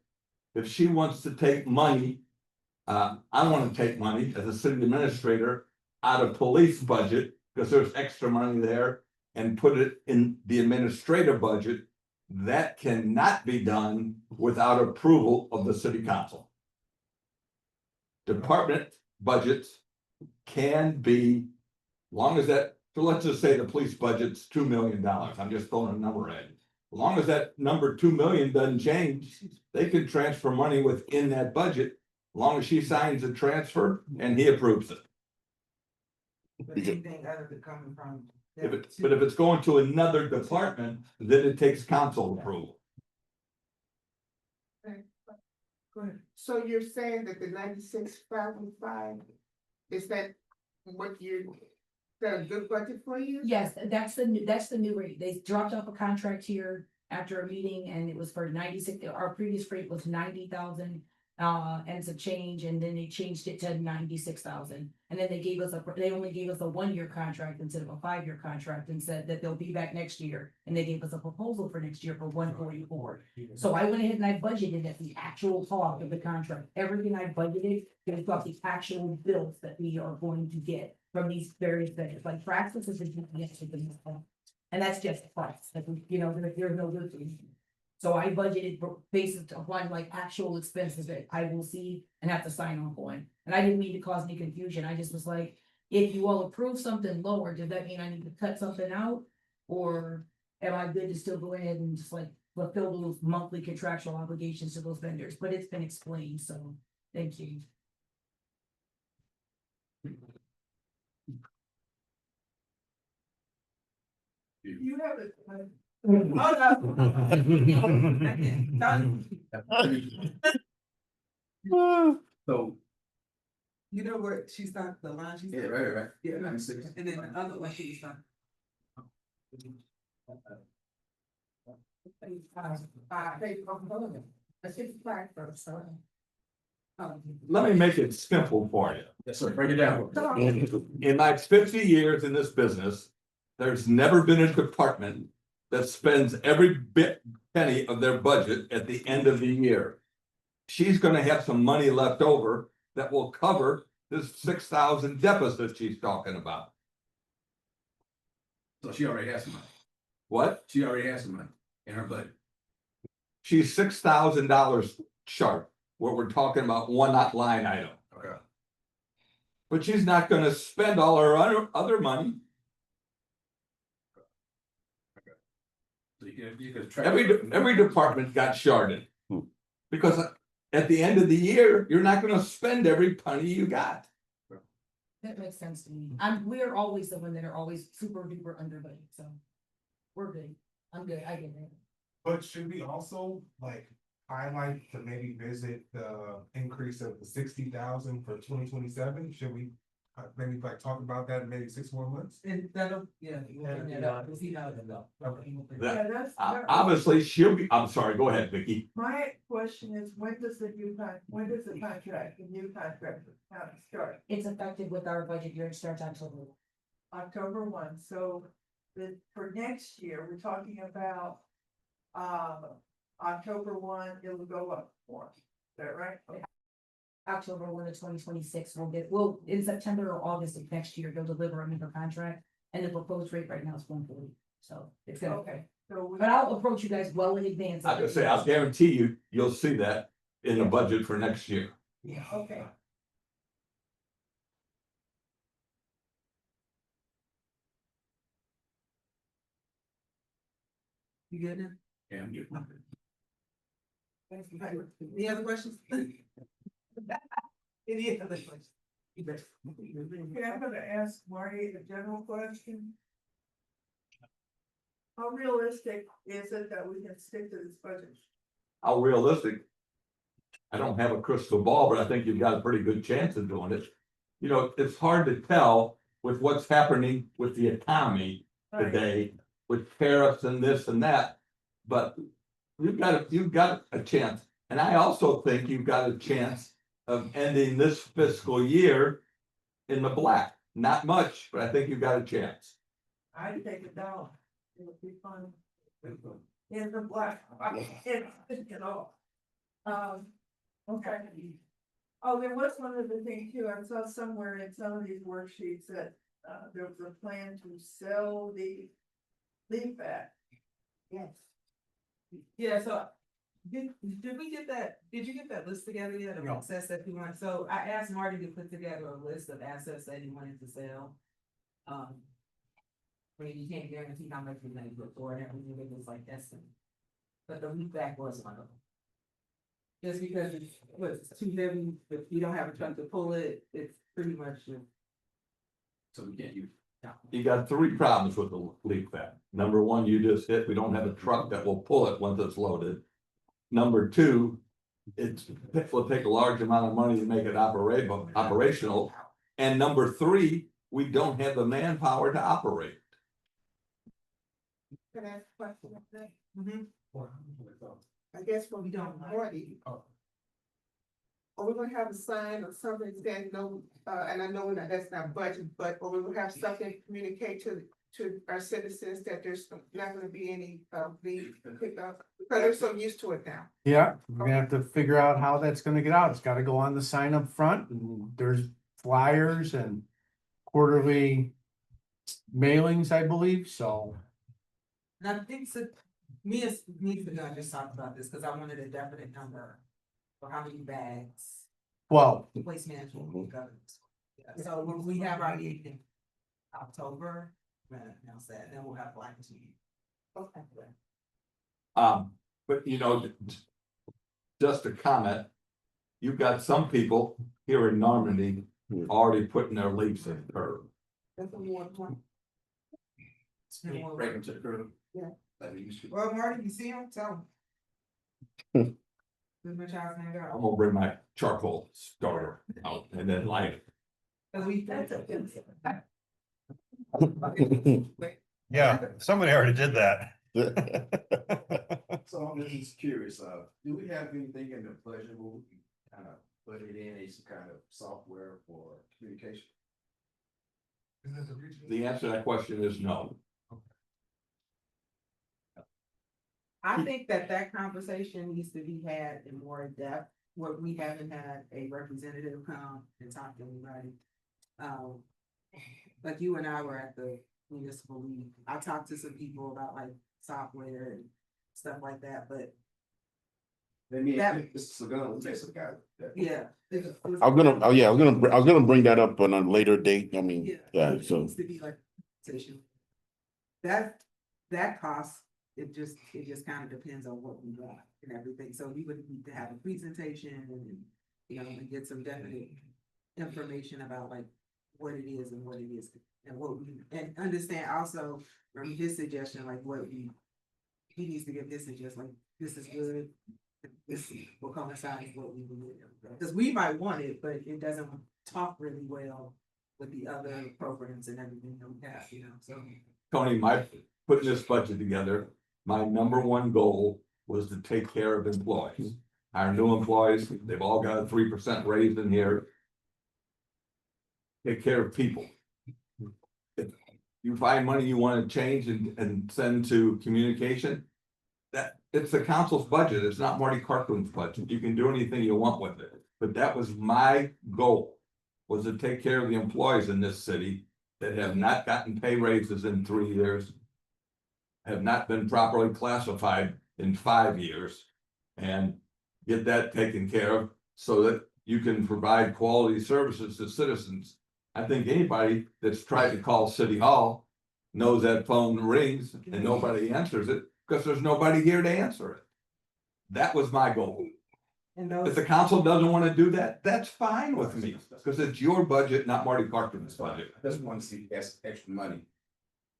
If she wants to take money, I want to take money as a city administrator out of police budget, because there's extra money there, and put it in the administrative budget. That cannot be done without approval of the city council. Department budgets can be, long as that, so let's just say the police budget's $2 million, I'm just throwing a number at it. As long as that number 2 million doesn't change, they can transfer money within that budget, as long as she signs a transfer and he approves it. But anything other than coming from. But if it's going to another department, then it takes council approval. Go ahead. So you're saying that the 96,505, is that what you, that a good budget for you? Yes, that's the new rate. They dropped off a contract here after a meeting and it was for 96, our previous rate was 90,000. And some change, and then they changed it to 96,000. And then they only gave us a 1-year contract instead of a 5-year contract, and said that they'll be back next year. And they gave us a proposal for next year for 144. So I went ahead and I budgeted at the actual cost of the contract. Everything I budgeted based off the actual bills that we are going to get from these various things, like practice is and that's just the price, like, there's no good thing. So I budgeted based upon like actual expenses that I will see and have to sign off on. And I didn't mean to cause any confusion. I just was like, if you all approve something lower, does that mean I need to cut something out? Or am I good to still go ahead and just like fulfill those monthly contractual obligations to those vendors? But it's been explained, so thank you. You have it. So, You know where she's not, the line she's. yeah, right. Yeah, 96. and then the other one she's not. Let me make it simple for you. Yes, sir, break it down. In my 50 years in this business, there's never been a department that spends every penny of their budget at the end of the year. She's gonna have some money left over that will cover this 6,000 deficit she's talking about. So she already has some money. What? She already has some money in her budget. She's $6,000 short, what we're talking about, one line item. Okay. But she's not gonna spend all her other money. So you can track. Every department got shorted. Because at the end of the year, you're not gonna spend every penny you got. That makes sense to me. We're always the one that are always super duper under budget, so we're good. I'm good. I get it. But should we also like I like to maybe visit the increase of the 60,000 for 2027. Should we maybe like talk about that in maybe 6 more months? And that'll, yeah, we'll bring that up, we'll see how it goes. That- Yeah, Obviously, she'll be, I'm sorry, go ahead, Vicky. my question is, when does the contract, the new contract start? It's effective with our budget year, it starts October. October 1, so for next year, we're talking about, October 1, it will go up more, is that right? October 1 of 2026, in September or August of next year, they'll deliver a member contract, and the proposed rate right now is 140, so it's gonna. Okay, so. But I'll approach you guys well in advance. I can say, I'll guarantee you, you'll see that in the budget for next year. Yeah. Okay. You good now? Yeah, I'm getting. Any other questions? Any other questions? Okay, I'm gonna ask Marty a general question. How realistic is it that we can stick to this budget? How realistic? I don't have a crystal ball, but I think you've got a pretty good chance of doing it. You know, it's hard to tell with what's happening with the economy today, with tariffs and this and that. But you've got a chance. And I also think you've got a chance of ending this fiscal year in the black. Not much, but I think you've got a chance. I'd take it down. It would be fun. In the black, it all. Okay. Oh, there was one other thing too. I saw somewhere in some of these worksheets that, there was a plan to sell the leaf back. Yes. Yeah, so did we get that, did you get that list together yet of No. assets that you want? So I asked Marty to put together a list of assets that he wanted to sell. I mean, you can't guarantee how much we're gonna put for it, everything it was like estimate. But the loop back was one of them. Just because it's too heavy, if you don't have a truck to pull it, it's pretty much. So we can't use. You got three problems with the leaf pad. Number one, you just hit, we don't have a truck that will pull it once it's loaded. Number two, it will take a large amount of money to make it operational. And number three, we don't have the manpower to operate. Can I ask a question? Or- I guess when we don't Marty. Are we gonna have a sign or something saying no, and I know that's not budget, but are we gonna have something to communicate to our citizens that there's not gonna be any, leave pickup? Because they're so used to it now. Yeah, we're gonna have to figure out how that's gonna get out. It's gotta go on the sign up front, and there's flyers and quarterly mailings, I believe, so. And I think so, me and I just talked about this, cause I wanted a definite number for how many bags Well, waste management will go. Yeah, so when we have our meeting in October, we're gonna announce that, then we'll have like a meeting. Okay. But you know, just a comment. You've got some people here in Normandy already putting their leaves in the curb. That's what we want. Break them to the curb. Yeah. Like we used to. Well, Marty, you see him, tell Hmm. him. This is my child's name, I'm gonna bring my charcoal starter out and then light it. cause we. Yeah, somebody already did that. So I'm just curious, do we have anything in the budget where we can kind of put it in some kind of software for communication? The answer to that question is no. I think that conversation needs to be had in more depth, where we haven't had a representative come and talk to anybody. Like you and I were at the municipal league, I talked to some people about like software and stuff like that, but Let me, That- this is gonna, let's take some guys. yeah. I was gonna bring that up on a later date. I mean, yeah, It so. needs to be like a conversation. That cost, it just kind of depends on what we got and everything, so we would need to have a presentation and, you know, and get some definite information about like what it is and what it is. And what we, and understand also from his suggestion, like what he needs to give this suggestion, like, this is good, this will coincide with what we need. Because we might want it, but it doesn't talk really well with the other programs and everything that we have, you know, so. Tony, putting this budget together, my number one goal was to take care of employees. Our new employees, they've all got a 3% raise in here. Take care of people. If you find money you want to change and send to communication, that it's the council's budget, it's not Marty Cartland's budget. You can do anything you want with it. But that was my goal, was to take care of the employees in this city that have not gotten pay raises in 3 years, have not been properly classified in 5 years, and get that taken care of so that you can provide quality services to citizens. I think anybody that's tried to call City Hall knows that phone rings and nobody answers it because there's nobody here to answer it. That was my goal. And If those, the council doesn't want to do that, that's fine with me, because it's your budget, not Marty Cartland's budget. I just want to see extra money.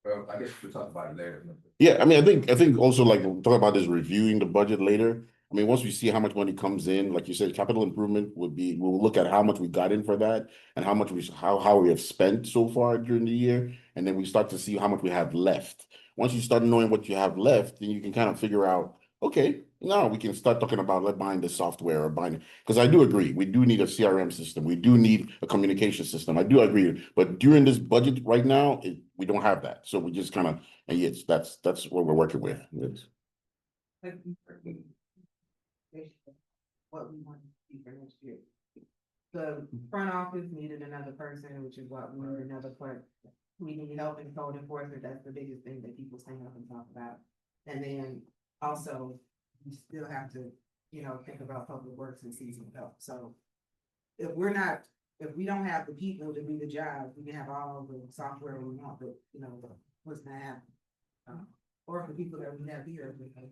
Well, I guess we'll talk about it later. Yeah, I mean, I think also like we'll talk about this reviewing the budget later. I mean, once we see how much money comes in, like you said, capital improvement would be, we'll look at how much we got in for that and how much how we have spent so far during the year. And then we start to see how much we have left. Once you start knowing what you have left, then you can kind of figure out, okay, now we can start talking about like buying the software or buying it. Because I do agree, we do need a CRM system. We do need a communication system. I do agree. But during this budget right now, we don't have that. So we just kind of, and yes, that's what we're working with. Yes. what we want to see for next year. The front office needed another person, which is what we need another clerk. We need help in code enforcement, that's the biggest thing that people stand up and talk about. And then also, we still have to, you know, think about public works and seasonal help, so. If we don't have the people to do the job, we can have all the software we want, but, you know, what's gonna happen? Or for the people that we have here, because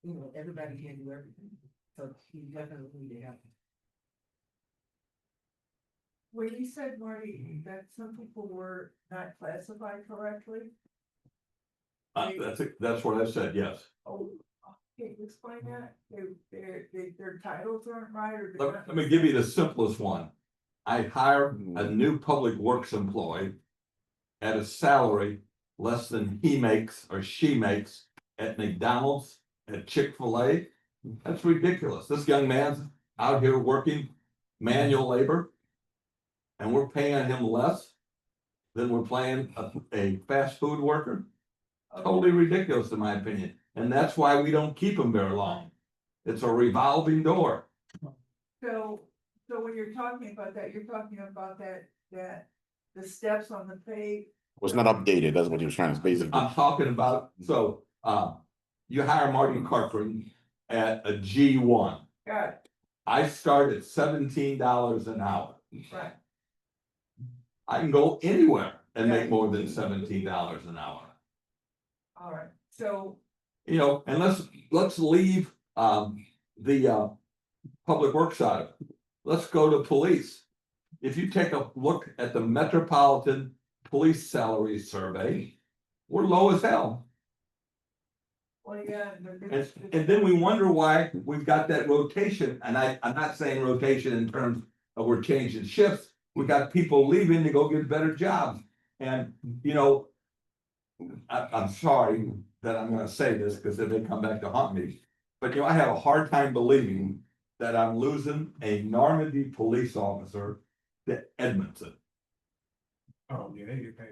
you know, everybody can't do everything, so you definitely need to help. When you said, Marty, that some people were not classified correctly, That's what I said, yes. oh, can you explain that? Their titles aren't right, or? they're not- Let me give you the simplest one. I hire a new public works employee at a salary less than he makes or she makes at McDonald's, at Chick-fil-A. That's ridiculous. This young man's out here working manual labor, and we're paying him less than we're paying a fast food worker. Totally ridiculous in my opinion, and that's why we don't keep them very long. It's a revolving door. So when you're talking about that, you're talking about that the steps on the pay. Was not updated. That's what he was trying to basically. I'm talking about, so, you hire Marty Cartwright at a G1. Got it, I start at $17 an hour. right. I can go anywhere and make more than $17 an hour. All right, so, You know, and let's leave, the, public works side of it. Let's go to police. If you take a look at the Metropolitan Police Salary Survey, we're low as hell. well, yeah. And then we wonder why we've got that rotation, and I'm not saying rotation in terms of we're changing shifts. We got people leaving to go get better jobs, and, you know. I'm sorry that I'm gonna say this, because then they come back to haunt me, but you know, I have a hard time believing that I'm losing a Normandy police officer to Edmonton. Oh, yeah, they get paid.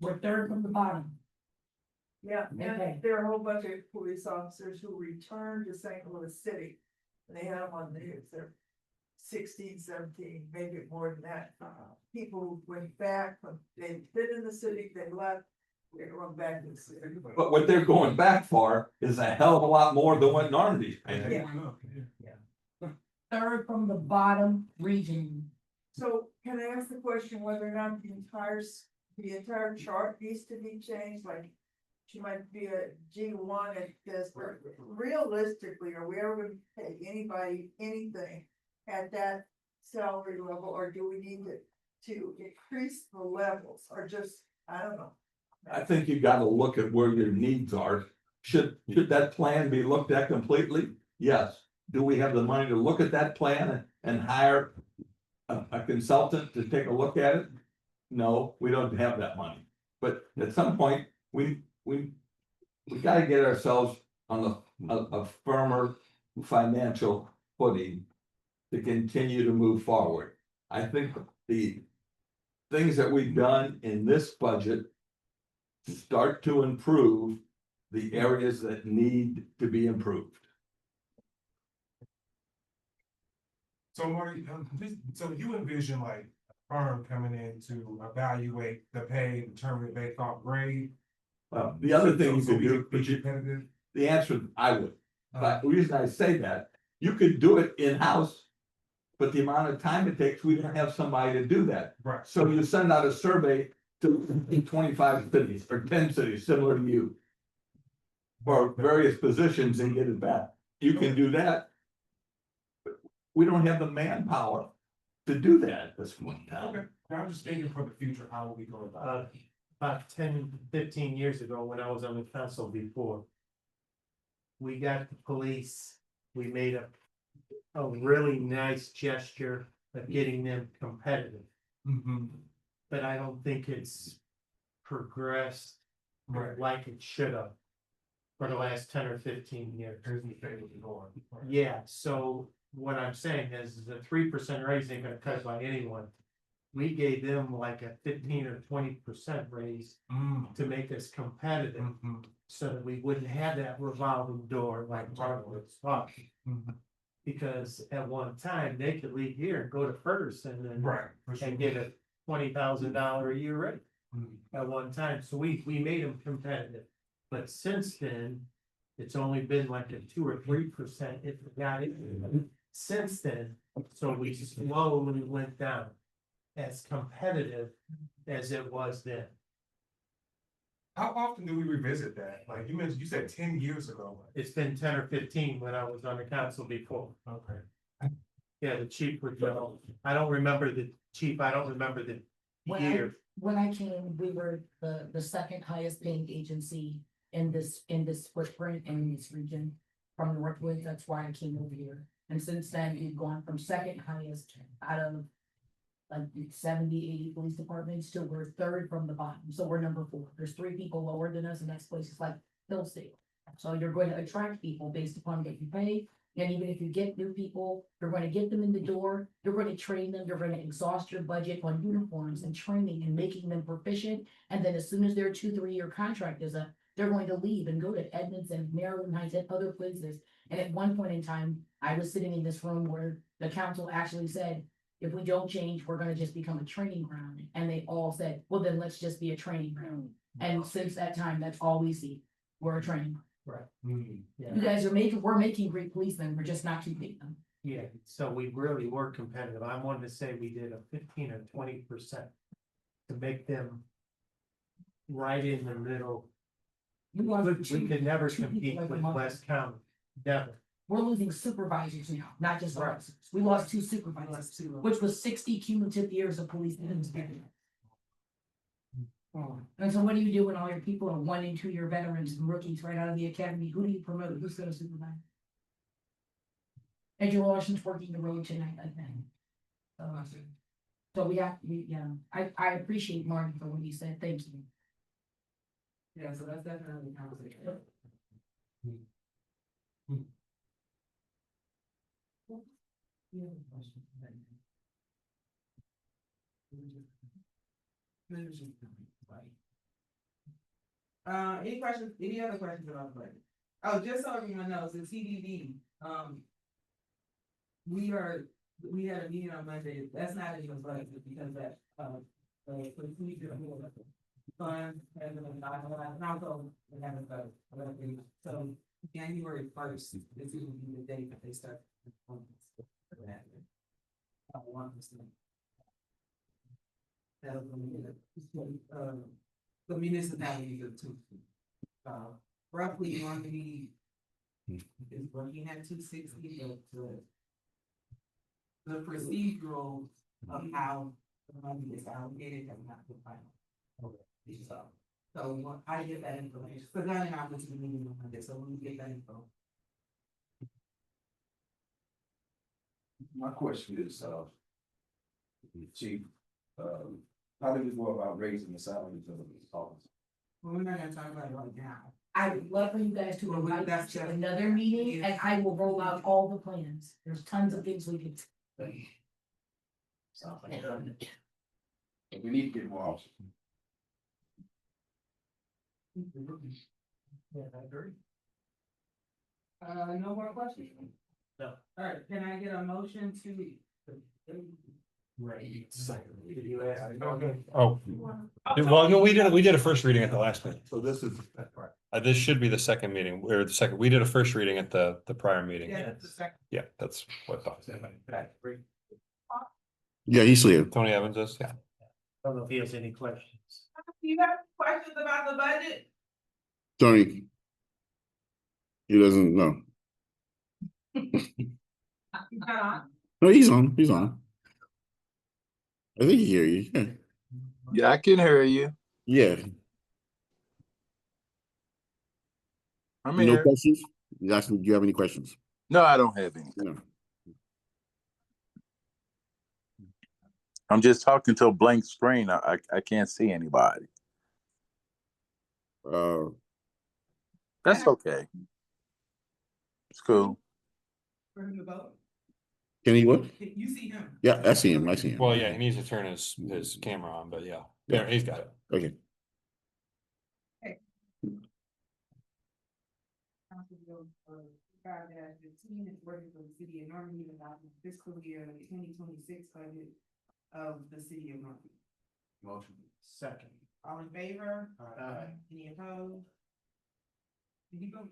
We're third from the bottom. Yeah, Okay. and there are a whole bunch of police officers who returned to St. Louis City. And they had them on the news, they're 16, 17, maybe more than that. People who went back, when they've been in the city, they left, they run back to the city. But what they're going back for is a hell of a lot more than what Normandy's paying. Yeah. Third from the bottom region. So can I ask the question whether or not the entire chart needs to be changed, like? She might be a G1 at this, but realistically, are we ever gonna pay anybody anything at that salary level, or do we need to increase the levels, or just, I don't know. I think you gotta look at where your needs are. Should that plan be looked at completely? Yes. Do we have the money to look at that plan and hire a consultant to take a look at it? No, we don't have that money. But at some point, we gotta get ourselves on a firmer financial footing to continue to move forward. I think the things that we've done in this budget start to improve the areas that need to be improved. So Marty, so you envision like a firm coming in to evaluate the pay, determine if they thought grade? The other thing you So could we do, be competitive? the answer, I would. But the reason I say that, you could do it in-house. But the amount of time it takes, we don't have somebody to do that. Right. So you send out a survey to 25 cities or 10 cities similar to you. For various positions and get it back. You can do that. But we don't have the manpower to do that at this point in time. Okay, I'm just thinking for the future, how will we go about it? About 10, 15 years ago, when I was on the council before. We got the police, we made a really nice gesture of getting them competitive, Mm-hmm. but I don't think it's progressed Right. like it should have for the last 10 or 15 years. Here's the thing with the going. Yeah, so what I'm saying is the 3% raise ain't gonna cut it by anyone. We gave them like a 15 or 20% raise Mm. to make us competitive, Mhm. so that we wouldn't have that revolving door like Mark was talking. Mhm. Because at one time, they could leave here and go to Ferguson Right. for sure. and get a $20,000 a year rate Mhm. at one time, so we made them competitive. But since then, it's only been like a 2 or 3% if we got it. Since then, so we slowly went down as competitive as it was then. How often do we revisit that? Like you mentioned, you said 10 years ago. It's been 10 or 15 when I was on the council before. Okay. Yeah, the chief would know. I don't remember the chief, I don't remember the year. When I came, we were the second highest paying agency in this footprint and in this region from Northwood. That's why I came over here. And since then, we've gone from second highest out of like 70, 80 police departments to we're third from the bottom. So we're number 4. There's 3 people lower than us, and that's places like Hillsdale. So you're going to attract people based upon what you pay. And even if you get new people, you're going to get them in the door, you're going to train them, you're going to exhaust your budget on uniforms and training and making them proficient. And then as soon as their 2-3 year contract is up, they're going to leave and go to Edmonds and Maryland Heights and other places. And at one point in time, I was sitting in this room where the council actually said, if we don't change, we're gonna just become a training ground. And they all said, well, then let's just be a training ground. And since that time, that's all we see. We're a training. Right. Mhm. You guys are we're making great policemen, we're just not keeping them. Yeah, so we really were competitive. I wanted to say we did a 15 or 20% to make them right in the middle. You lost We two- could never two people compete like a with month. West County, never. We're losing supervisors now, not just Right. officers. We lost 2 supervisors, which was 60 cumulative years of police experience. And so what do you do when all your people are 1 and 2 year veterans and rookies right out of the academy? Who do you promote? Who's gonna supervise? Andrew Washington's working the road tonight, I think. So I appreciate Martin for what he said. Thank you. Yeah, so that's definitely a conversation. Any questions, any other questions about the budget? Oh, just so everyone knows, the TDD, we had a meeting on Monday, that's not in the budget because that, for the police, fund, and also, we haven't voted. So January 1st is going to be the date that they start. 1%. That'll be the municipality of 2. Roughly, Normandy is working at 260, but the procedural of how the money is allocated has not been final. So I get that information, so then I'm going to be meeting on Monday, so when we get that info. My question is, Chief, how do we go about raising the salaries of these officers? Well, we're not gonna talk about it right now. I would love for you guys to Well, invite that's us to just- another meeting and I will roll out all the plans. There's tons of things we can. So. But we need to get more officers. Yeah, I agree. No more questions? No. All right, can I get a motion to? Right. Oh, well, no, we did a first reading at the last meeting. So this is, This should be the second meeting, or the second, we did a first reading at the prior meeting. Yeah, that's the second. Yeah, that's what I thought. Yeah, he's here. Tony Evans is, yeah. I don't know if he has any questions. You have questions about the budget? Tony. He doesn't know. You got on? No, he's on. He's on. I think he hear you. Yeah. Yeah, I can hear you. Yeah. I'm No here. questions? He's asking, do you have any questions? No, I don't have any. No. I'm just talking to a blank screen. I can't see anybody. That's okay. It's cool. For him to vote? Can he what? You see him? Yeah, I see him. I see him. Well, yeah, he needs to turn his camera on, but yeah, yeah, he's got it. Okay. Council Bill 5-15 is working for the city of Normandy about the fiscal year 2026 budget of the city of Normandy. Motion. Second. All in favor? Aye. Any opposed? Did you vote?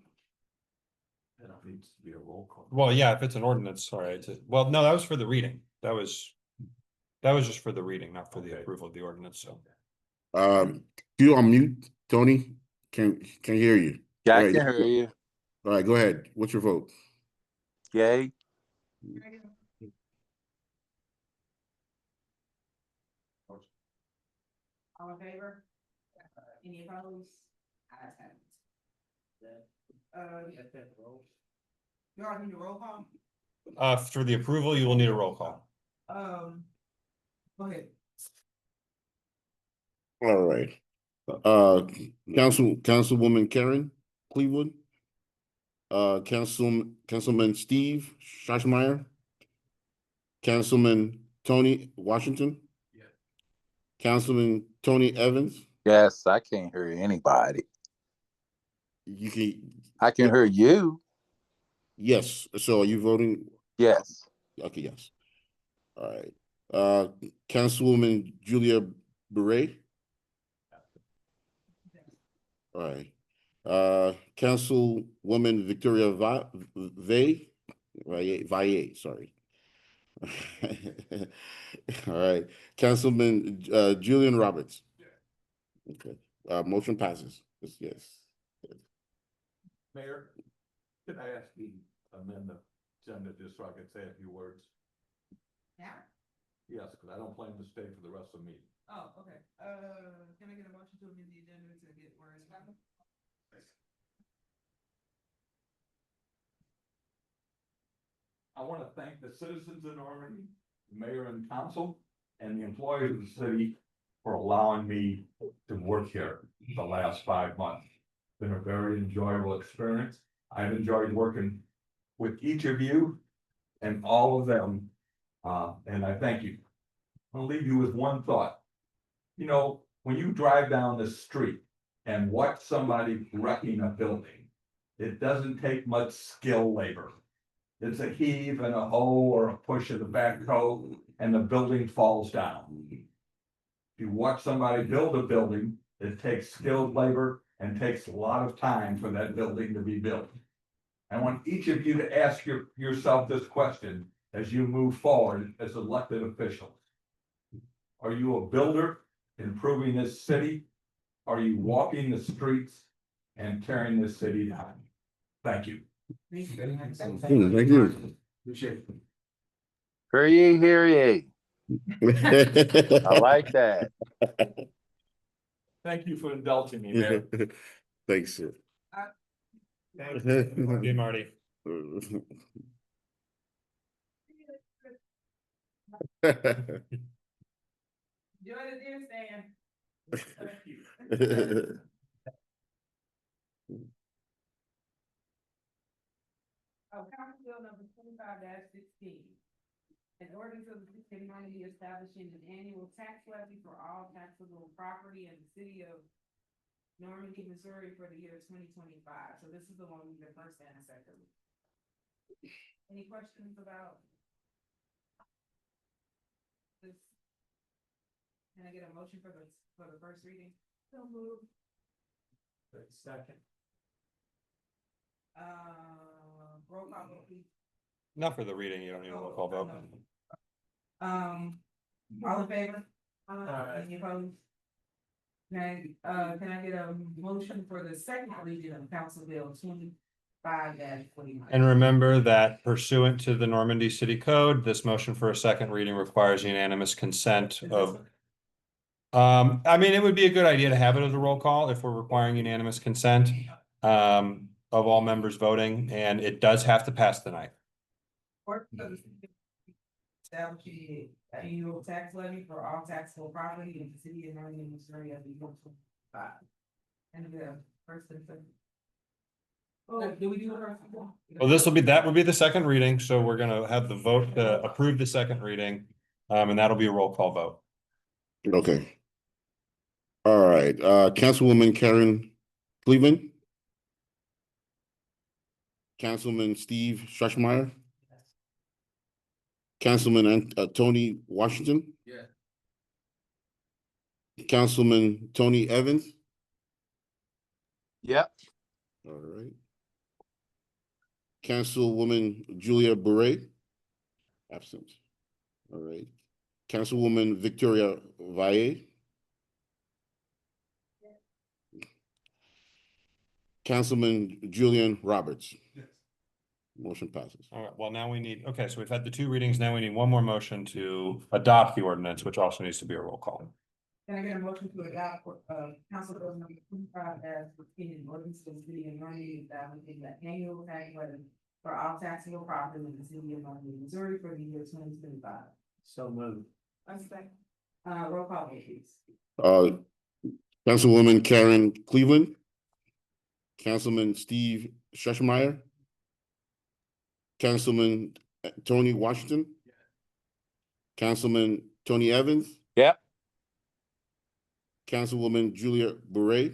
that needs to be a roll call. Well, yeah, if it's an ordinance, all right. Well, no, that was for the reading. That was just for the reading, not for the Okay. approval of the ordinance, so. You on mute, Tony? Can hear you. Yeah, I Right. can hear you. All right, go ahead. What's your vote? Yay. All in favor? Any opposed? Ayes have it. You already need a roll call? For the approval, you will need a roll call. Go ahead. All right. Councilwoman Karen Cleveland. Councilman Steve Schachmeyer. Councilman Tony Washington. Yeah. Councilman Tony Evans. Yes, I can't hear anybody. You can, I can hear you. yes, so are you voting? Yes. Okay, yes. All right. Councilwoman Julia Beret. All right. Councilwoman Victoria Valle, sorry. All right. Councilman Julian Roberts. Okay. Motion passes. Yes. Mayor, could I ask you to amend the agenda just so I can say a few words? Yeah. Yes, because I don't plan to stay for the rest of the meeting. Oh, okay. Can I get a motion to amend the agenda to get words back? I want to thank the citizens of Normandy, mayor and council, and the employees of the city for allowing me to work here the last 5 months. Been a very enjoyable experience. I've enjoyed working with each of you and all of them. And I thank you. I'll leave you with one thought. You know, when you drive down the street and watch somebody wrecking a building, it doesn't take much skill labor. It's a heave and a hoe or a push of the backhoe and the building falls down. If you watch somebody build a building, it takes skilled labor and takes a lot of time for that building to be built. I want each of you to ask yourself this question as you move forward as elected officials. Are you a builder improving this city? Are you walking the streets and tearing this city down? Thank you. Thank you. Appreciate it. Hear ye, hear ye. I like that. Thank you for indulging me, Mayor. Thanks, sir. Hey, Marty. Enjoy the deer stand. Council Bill number 25-16. An ordinance of the city of Normandy establishing an annual tax levy for all taxable property in the city of Normandy, Missouri for the year 2025. So this is the one we did first and second. Any questions about this? Can I get a motion for the first reading? So move. Second. Roll call vote, please. Not for the reading, you don't need a roll call vote. All in favor? Any opposed? Can I get a motion for the second reading of Council Bill 25-49? And remember that pursuant to the Normandy City Code, this motion for a second reading requires unanimous consent of. I mean, it would be a good idea to have it as a roll call if we're requiring unanimous consent of all members voting, and it does have to pass tonight. Establishing an annual tax levy for all taxable property in the city of Normandy, Missouri as we go to 5. And the first and second. Oh, do we do it? Well, that would be the second reading, so we're gonna have the vote to approve the second reading, and that'll be a roll call vote. Okay. All right, Councilwoman Karen Cleveland. Councilman Steve Schuschmeyer. Councilman Tony Washington. Yeah. Councilman Tony Evans. Yep. All right. Councilwoman Julia Bure. Absent. All right. Councilwoman Victoria Valle. Councilman Julian Roberts. Yes. Motion passes. All right, well, now we need, okay, so we've had the 2 readings, now we need one more motion to adopt the ordinance, which also needs to be a roll call. Can I get a motion to adopt, Council Bill number 25-15, an ordinance of the city of Normandy establishing the annual tax levy for all taxable property in the city of Normandy, Missouri for the year 2025. So moved. Roll call, please. Councilwoman Karen Cleveland. Councilman Steve Schuschmeyer. Councilman Tony Washington. Councilman Tony Evans. Yep. Councilwoman Julia Bure.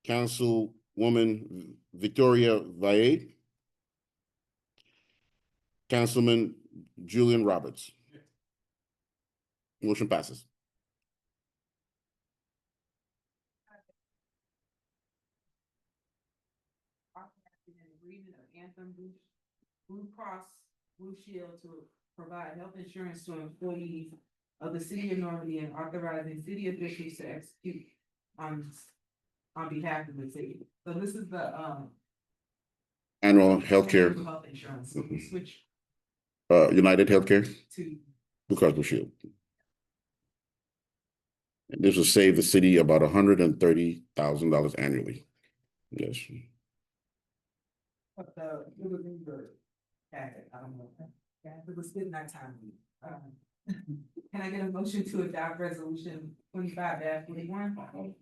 Councilwoman Victoria Valle. Councilman Julian Roberts. Motion passes. An agreement of Anthem Blue Cross Blue Shield to provide health insurance to employees of the city of Normandy and authorizing city officials to execute on behalf of the city. So this is the Annual healthcare, health insurance. So we switch United Healthcare, to Blue Cross Blue Shield. And this will save the city about $130,000 annually. Yes. but it was in the packet. I don't know. Yeah, it was good night time. Can I get a motion to adopt resolution 25-41?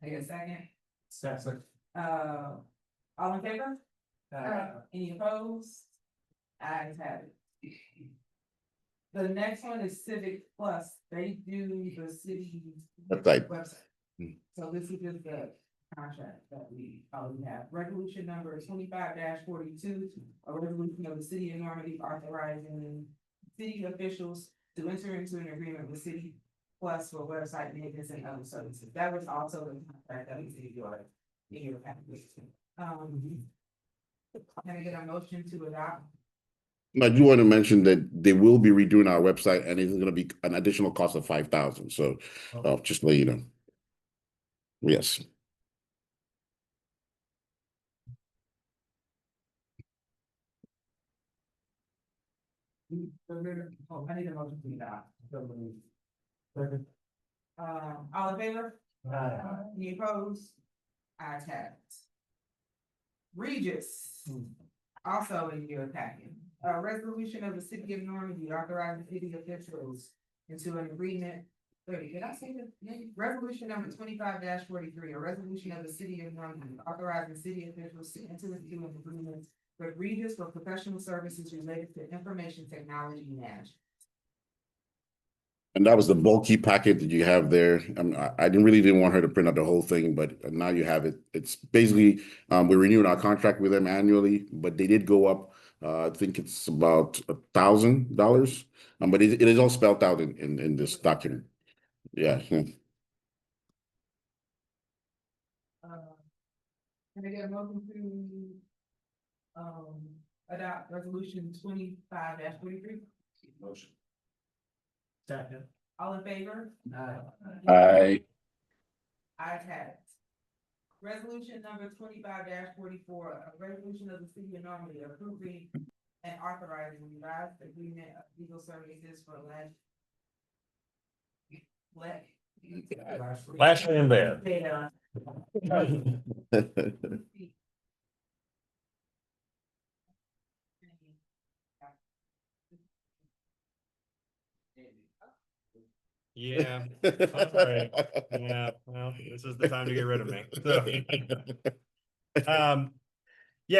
I get a second. Second. All in favor? Any opposed? Ayes have it. The next one is Civic Plus. They do the city Website. website. So this is just the contract that we have. Resolution number 25-42, a resolution of the city of Normandy authorizing city officials to enter into an agreement with City Plus for website maintenance and other services. That was also the contract that we see in your package. Can I get a motion to adopt? I do want to mention that they will be redoing our website and it's going to be an additional cost of $5,000. So just to let you know. Yes. Oh, I need a motion to adopt. All in favor? Any opposed? Ayes have it. Regis, also in your packet. A resolution of the city of Normandy authorizing city officials into an agreement. Wait, did I say the name? Resolution number 25-43, a resolution of the city of Normandy authorizing city officials to enter into an agreement with Regis for professional services related to information technology management. And that was the bulky packet that you have there. I didn't want her to print out the whole thing, but now you have it. It's basically, we're renewing our contract with them annually, but they did go up. I think it's about $1,000. But it is all spelled out in this document. Yeah. Can I get a motion to adopt resolution 25-43? Motion. Second. All in favor? I Ayes have it. Resolution number 25-44, a resolution of the city of Normandy approving and authorizing revised agreement of legal services for Lashley and Baird. Yeah, sorry. Yeah, well, this is the time to get rid of me.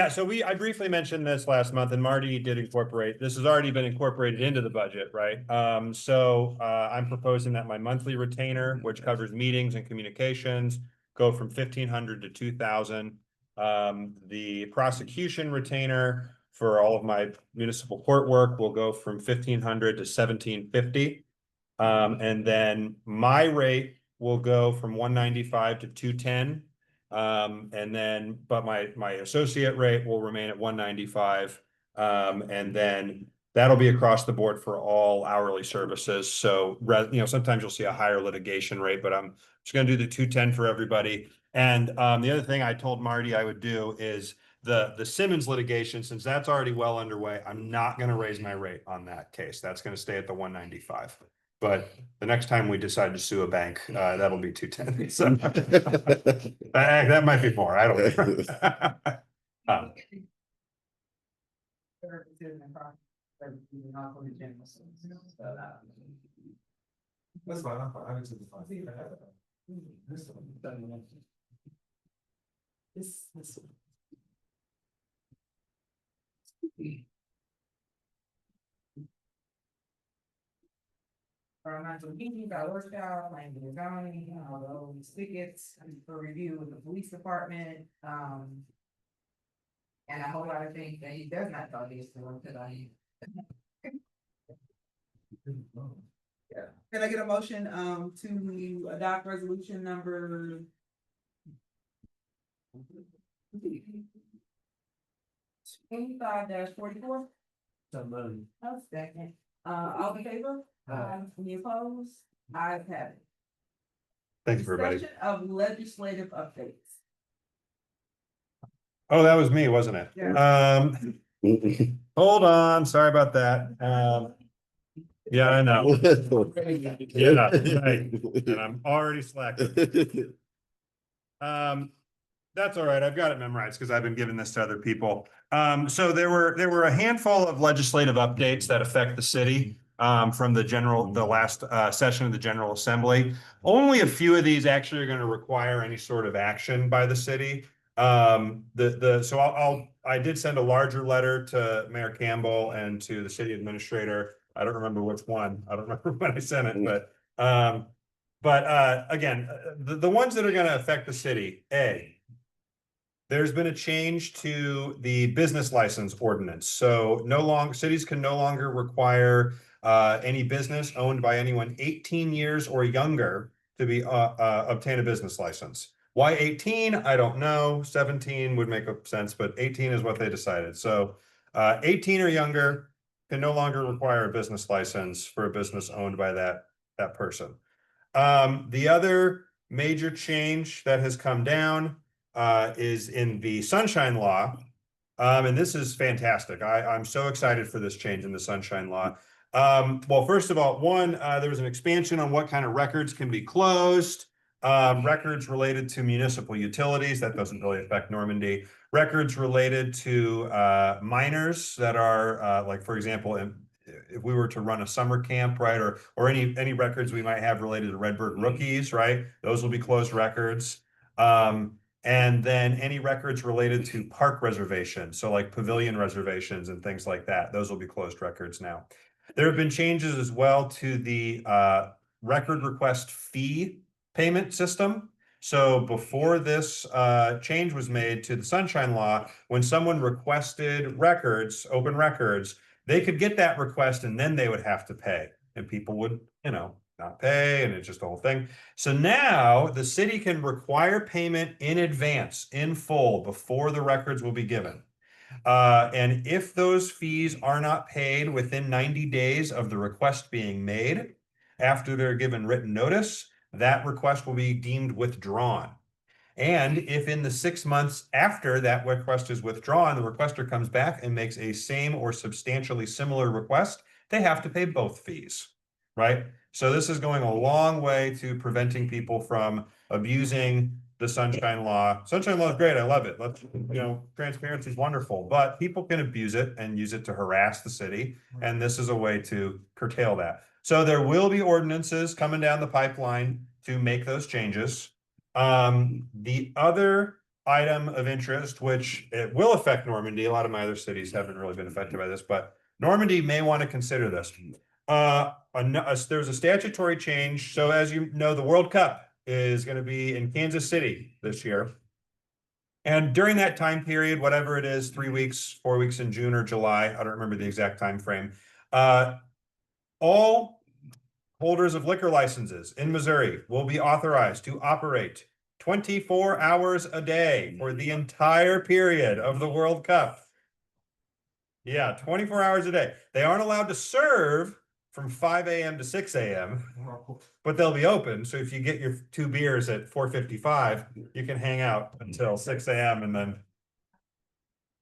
So, I briefly mentioned this last month and Marty did incorporate, this has already been incorporated into the budget, right? I'm proposing that my monthly retainer, which covers meetings and communications, go from 1,500 to 2,000. The prosecution retainer for all of my municipal court work will go from 1,500 to 1,750. And then my rate will go from 195 to 210. But my associate rate will remain at 195. And then that'll be across the board for all hourly services. So, sometimes you'll see a higher litigation rate, but I'm just going to do the 210 for everybody. And the other thing I told Marty I would do is the Simmons litigation, since that's already well underway, I'm not going to raise my rate on that case. That's going to stay at the 195. But the next time we decide to sue a bank, that'll be 210. So that might be more. I don't know. That's fine, I'm fine. I just fine. This one. This. Environmental meetings, our workshop, language and zoning, all those tickets for review with the police department, and a whole lot of things that he does not tell these to work today. Yeah. Can I get a motion, to adopt resolution number 25-44? Oh, second. All in favor? Any opposed? Ayes have it. Thanks, everybody. Discussion of legislative updates. Oh, that was me, wasn't it? Yeah. Hold on. Sorry about that. Yeah, I know. Yeah, right. And I'm already slacking. That's all right. I've got it memorized because I've been giving this to other people. So there were a handful of legislative updates that affect the city from the last session of the General Assembly. Only a few of these actually are going to require any sort of action by the city. So I did send a larger letter to Mayor Campbell and to the city administrator. I don't remember which one. I don't remember when I sent it, but again, the ones that are going to affect the city, there's been a change to the business license ordinance. So cities can no longer require any business owned by anyone 18 years or younger to be obtain a business license. Why 18? I don't know. 17 would make sense, but 18 is what they decided. So 18 or younger can no longer require a business license for a business owned by that person. The other major change that has come down is in the Sunshine Law. And this is fantastic. I'm so excited for this change in the Sunshine Law. Well, first of all, there was an expansion on what kind of records can be closed. Records related to municipal utilities, that doesn't really affect Normandy. Records related to minors that are like, for example, if we were to run a summer camp, right, or any records we might have related to Redbird rookies, right, those will be closed records. And then any records related to park reservations, so like pavilion reservations and things like that, those will be closed records now. There have been changes as well to the record request fee payment system. So before this change was made to the Sunshine Law, when someone requested records, open records, they could get that request and then they would have to pay, and people would, you know, not pay, and it's just the whole thing. So now the city can require payment in advance, in full, before the records will be given. And if those fees are not paid within 90 days of the request being made, after they're given written notice, that request will be deemed withdrawn. And if in the 6 months after that request is withdrawn, the requester comes back and makes a same or substantially similar request, they have to pay both fees, right? So this is going a long way to preventing people from abusing the Sunshine Law. Sunshine Law is great. I love it. Let's, you know, transparency is wonderful, but people can abuse it and use it to harass the city. And this is a way to curtail that. So there will be ordinances coming down the pipeline to make those changes. The other item of interest, which it will affect Normandy, a lot of my other cities haven't really been affected by this, but Normandy may want to consider this. There's a statutory change. So as you know, the World Cup is going to be in Kansas City this year. And during that time period, whatever it is, 3 weeks, 4 weeks in June or July, I don't remember the exact time frame, all holders of liquor licenses in Missouri will be authorized to operate 24 hours a day for the entire period of the World Cup. Yeah, 24 hours a day. They aren't allowed to serve from 5 a.m. to 6 a.m., but they'll be open. So if you get your 2 beers at 4:55, you can hang out until 6 a.m. and then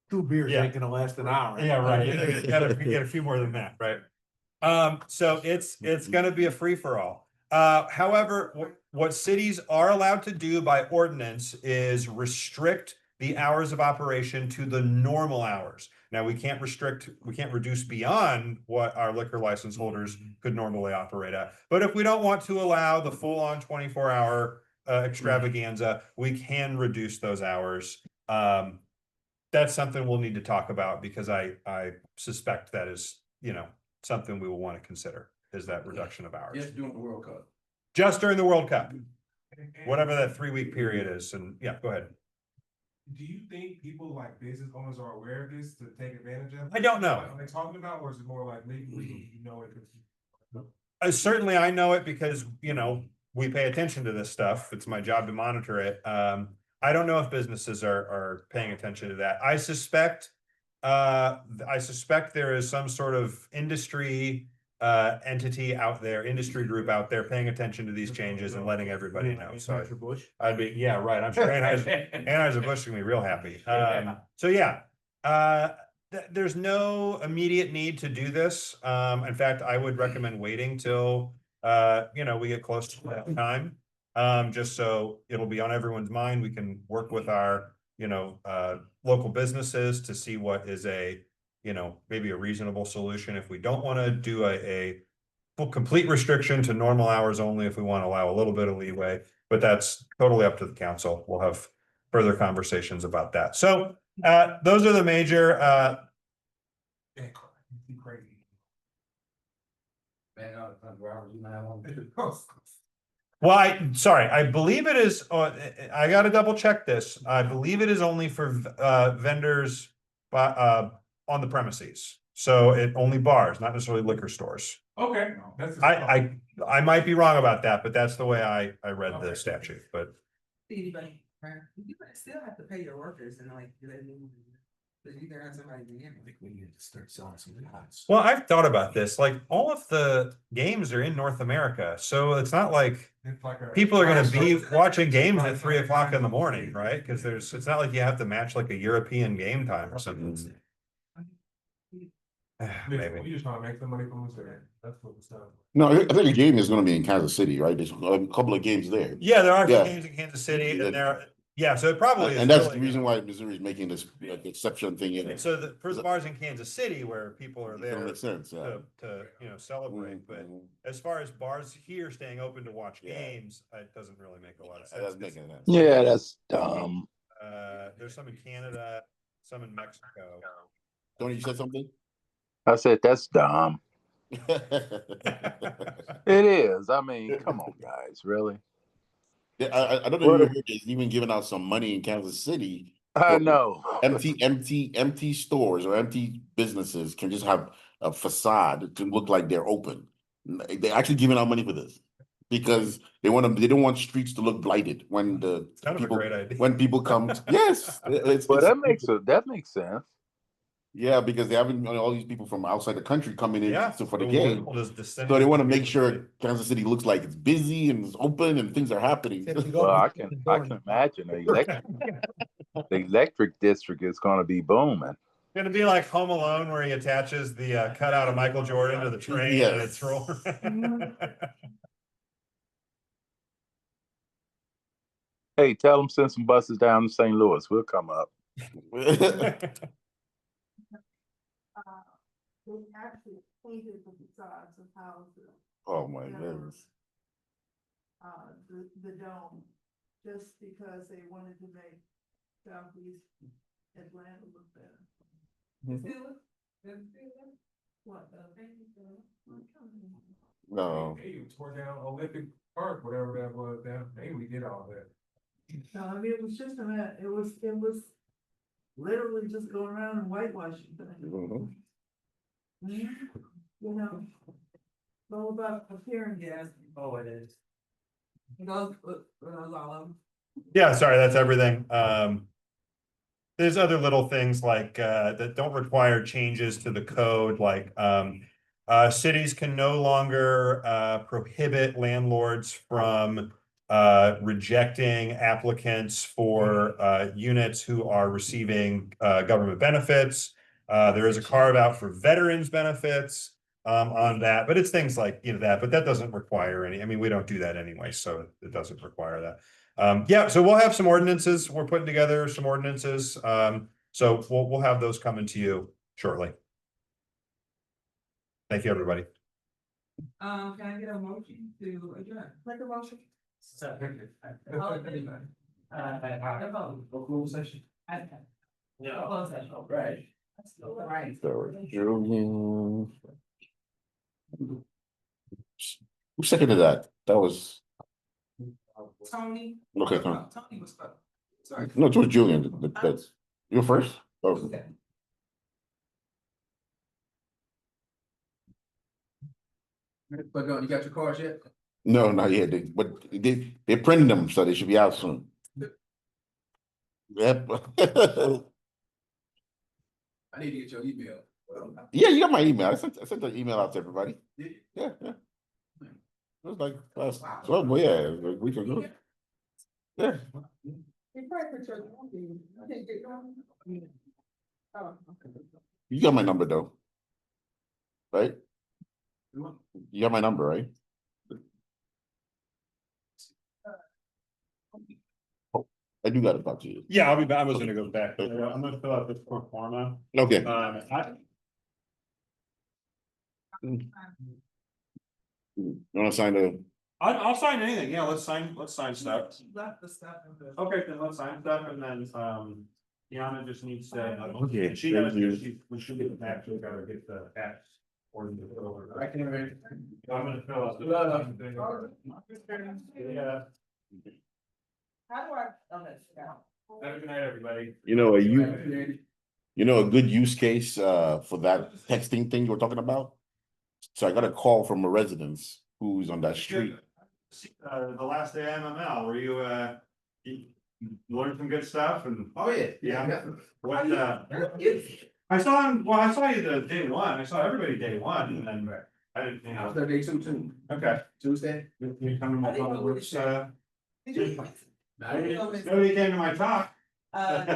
2 beers Yeah. ain't gonna last an hour. yeah, right. You gotta get a few more than that, right? So it's gonna be a free for all. However, what cities are allowed to do by ordinance is restrict the hours of operation to the normal hours. Now, we can't reduce beyond what our liquor license holders could normally operate at. But if we don't want to allow the full-on 24-hour extravaganza, we can reduce those hours. That's something we'll need to talk about, because I suspect that is, you know, something we will want to consider, is that reduction of hours. Just during the World Cup. Just during the World Cup, whatever that 3-week period is. And yeah, go ahead. Do you think people like business owners are aware of this to take advantage of? I don't know. Are they talking about, or is it more like maybe you know it? Certainly I know it because, you know, we pay attention to this stuff. It's my job to monitor it. I don't know if businesses are paying attention to that. I suspect there is some sort of industry entity out there, industry group out there paying attention to these changes and letting everybody know. So I'd be, yeah, right. I'm sure Anheuser-Busch is gonna be real happy. So yeah, there's no immediate need to do this. In fact, I would recommend waiting till, you know, we get close to that time. Just so it'll be on everyone's mind. We can work with our, you know, local businesses to see what is a, you know, maybe a reasonable solution. If we don't want to do a full complete restriction to normal hours only, if we want to allow a little bit of leeway, but that's totally up to the council. We'll have further conversations about that. So those are the major Crazy. Man, Robert, you might have one. well, I believe it is, I gotta double check this. I believe it is only for vendors on the premises. So it only bars, not necessarily liquor stores. Okay. That's I might be wrong about that, but that's the way I read the statute, but. Anybody, right? You still have to pay your workers and like, you gotta have somebody in. I think we need to start selling some lots. Well, I've thought about this, like all of the games are in North America, so it's not like people are gonna be watching games at 3 o'clock in the morning, right? Cause it's not like you have to match like a European game time or something. Maybe. We just trying to make some money from this, that's what it's done. No, I think the game is gonna be in Kansas City, right? There's a couple of games there. Yeah, there are Yeah. games in Kansas City Yeah. and there, yeah, so it probably is. And that's really the reason gonna- why Missouri is making this exception thing in it. So the first bars in Kansas City where people are That there makes sense, yeah. to, celebrate, but Mhm. as far as bars here staying open to watch Yeah. games, it doesn't really make a lot of That doesn't sense. make any sense. Yeah, that's dumb. There's some in Canada, some in Mexico. Tony, you said something? I said, that's dumb. It is. I mean, come on, guys, really? Yeah, I don't know if you heard there's even giving out some money in Kansas City. I know. Empty stores or empty businesses can just have a facade to look like they're open. They're actually giving out money for this because they don't want streets to look blighted when the It's kind of a people great idea. when people come. Yes, Well, that makes sense. yeah, because they having all these people from outside the country coming in Yeah. for the So game. we'll just descend So they want to into make sure Kansas City looks like it's busy and it's open and things are happening. Well, I can imagine the electric district is going to be booming. It's gonna be like Home Alone where he attaches the cutout of Michael Jordan to the train and it's rolling. Hey, tell them send some buses down to St. Louis. We'll come up. They actually painted the facades of houses, Oh my goodness. the dome, just because they wanted to make Southeast Atlanta look better. Feel it? Didn't feel it? What, No. Hey, you tore down Olympic Park, whatever that was down, hey, we did all that. No, I mean, it was just it was literally just going around and whitewashing things. Mhm. You know, it's all about appearing gas. Oh, it is. Those all of them. Yeah, sorry, that's everything. There's other little things like that don't require changes to the code, like cities can no longer prohibit landlords from rejecting applicants for units who are receiving government benefits. There is a carve out for veterans benefits on that, but it's things like that, but that doesn't require any. I mean, we don't do that anyway, so it doesn't require that. Yeah, so we'll have some ordinances. We're putting together some ordinances. So we'll have those coming to you shortly. Thank you, everybody. Can I get a motion to adjourn? Make a motion. Closed session. Right. Right. Julian. Who seconded that? That was Tony. okay. Tony was first. Sorry. No, it was Julian. You're first. Oh. Okay. But you got your cards yet? No, not yet. They're printing them, so they should be out soon. Yep. I need to get your email. Yeah, you got my email. I sent the email out to everybody. Did you? Yeah. It was like last 12, well, yeah, a week ago. Yeah. You got my number though. Right? You got my number, right? I do gotta talk to you. Yeah, I'll be back. I was gonna go back. I'm gonna fill out this pro forma. Okay. You wanna sign the, I'll sign anything. Yeah, let's sign stuff. Left the stuff in the. Okay, then let's sign stuff and then, Deanna just needs to. Okay, She gotta, thank you. we should get back, we gotta get the tax. Or the. I can read. I'm gonna fill out. Yeah. How do I? Okay. Have a good night, everybody. you know, a good use case for that texting thing you were talking about? So I got a call from a resident who's on that street. The last day of MML, were you learned some good stuff and. Oh, yeah. Yeah. What, I saw him, well, I saw you the day one, I saw everybody day one, and then I didn't, Day two, too. okay. Tuesday. You come to my, I didn't know what it which, said. Did you? nobody came to my talk.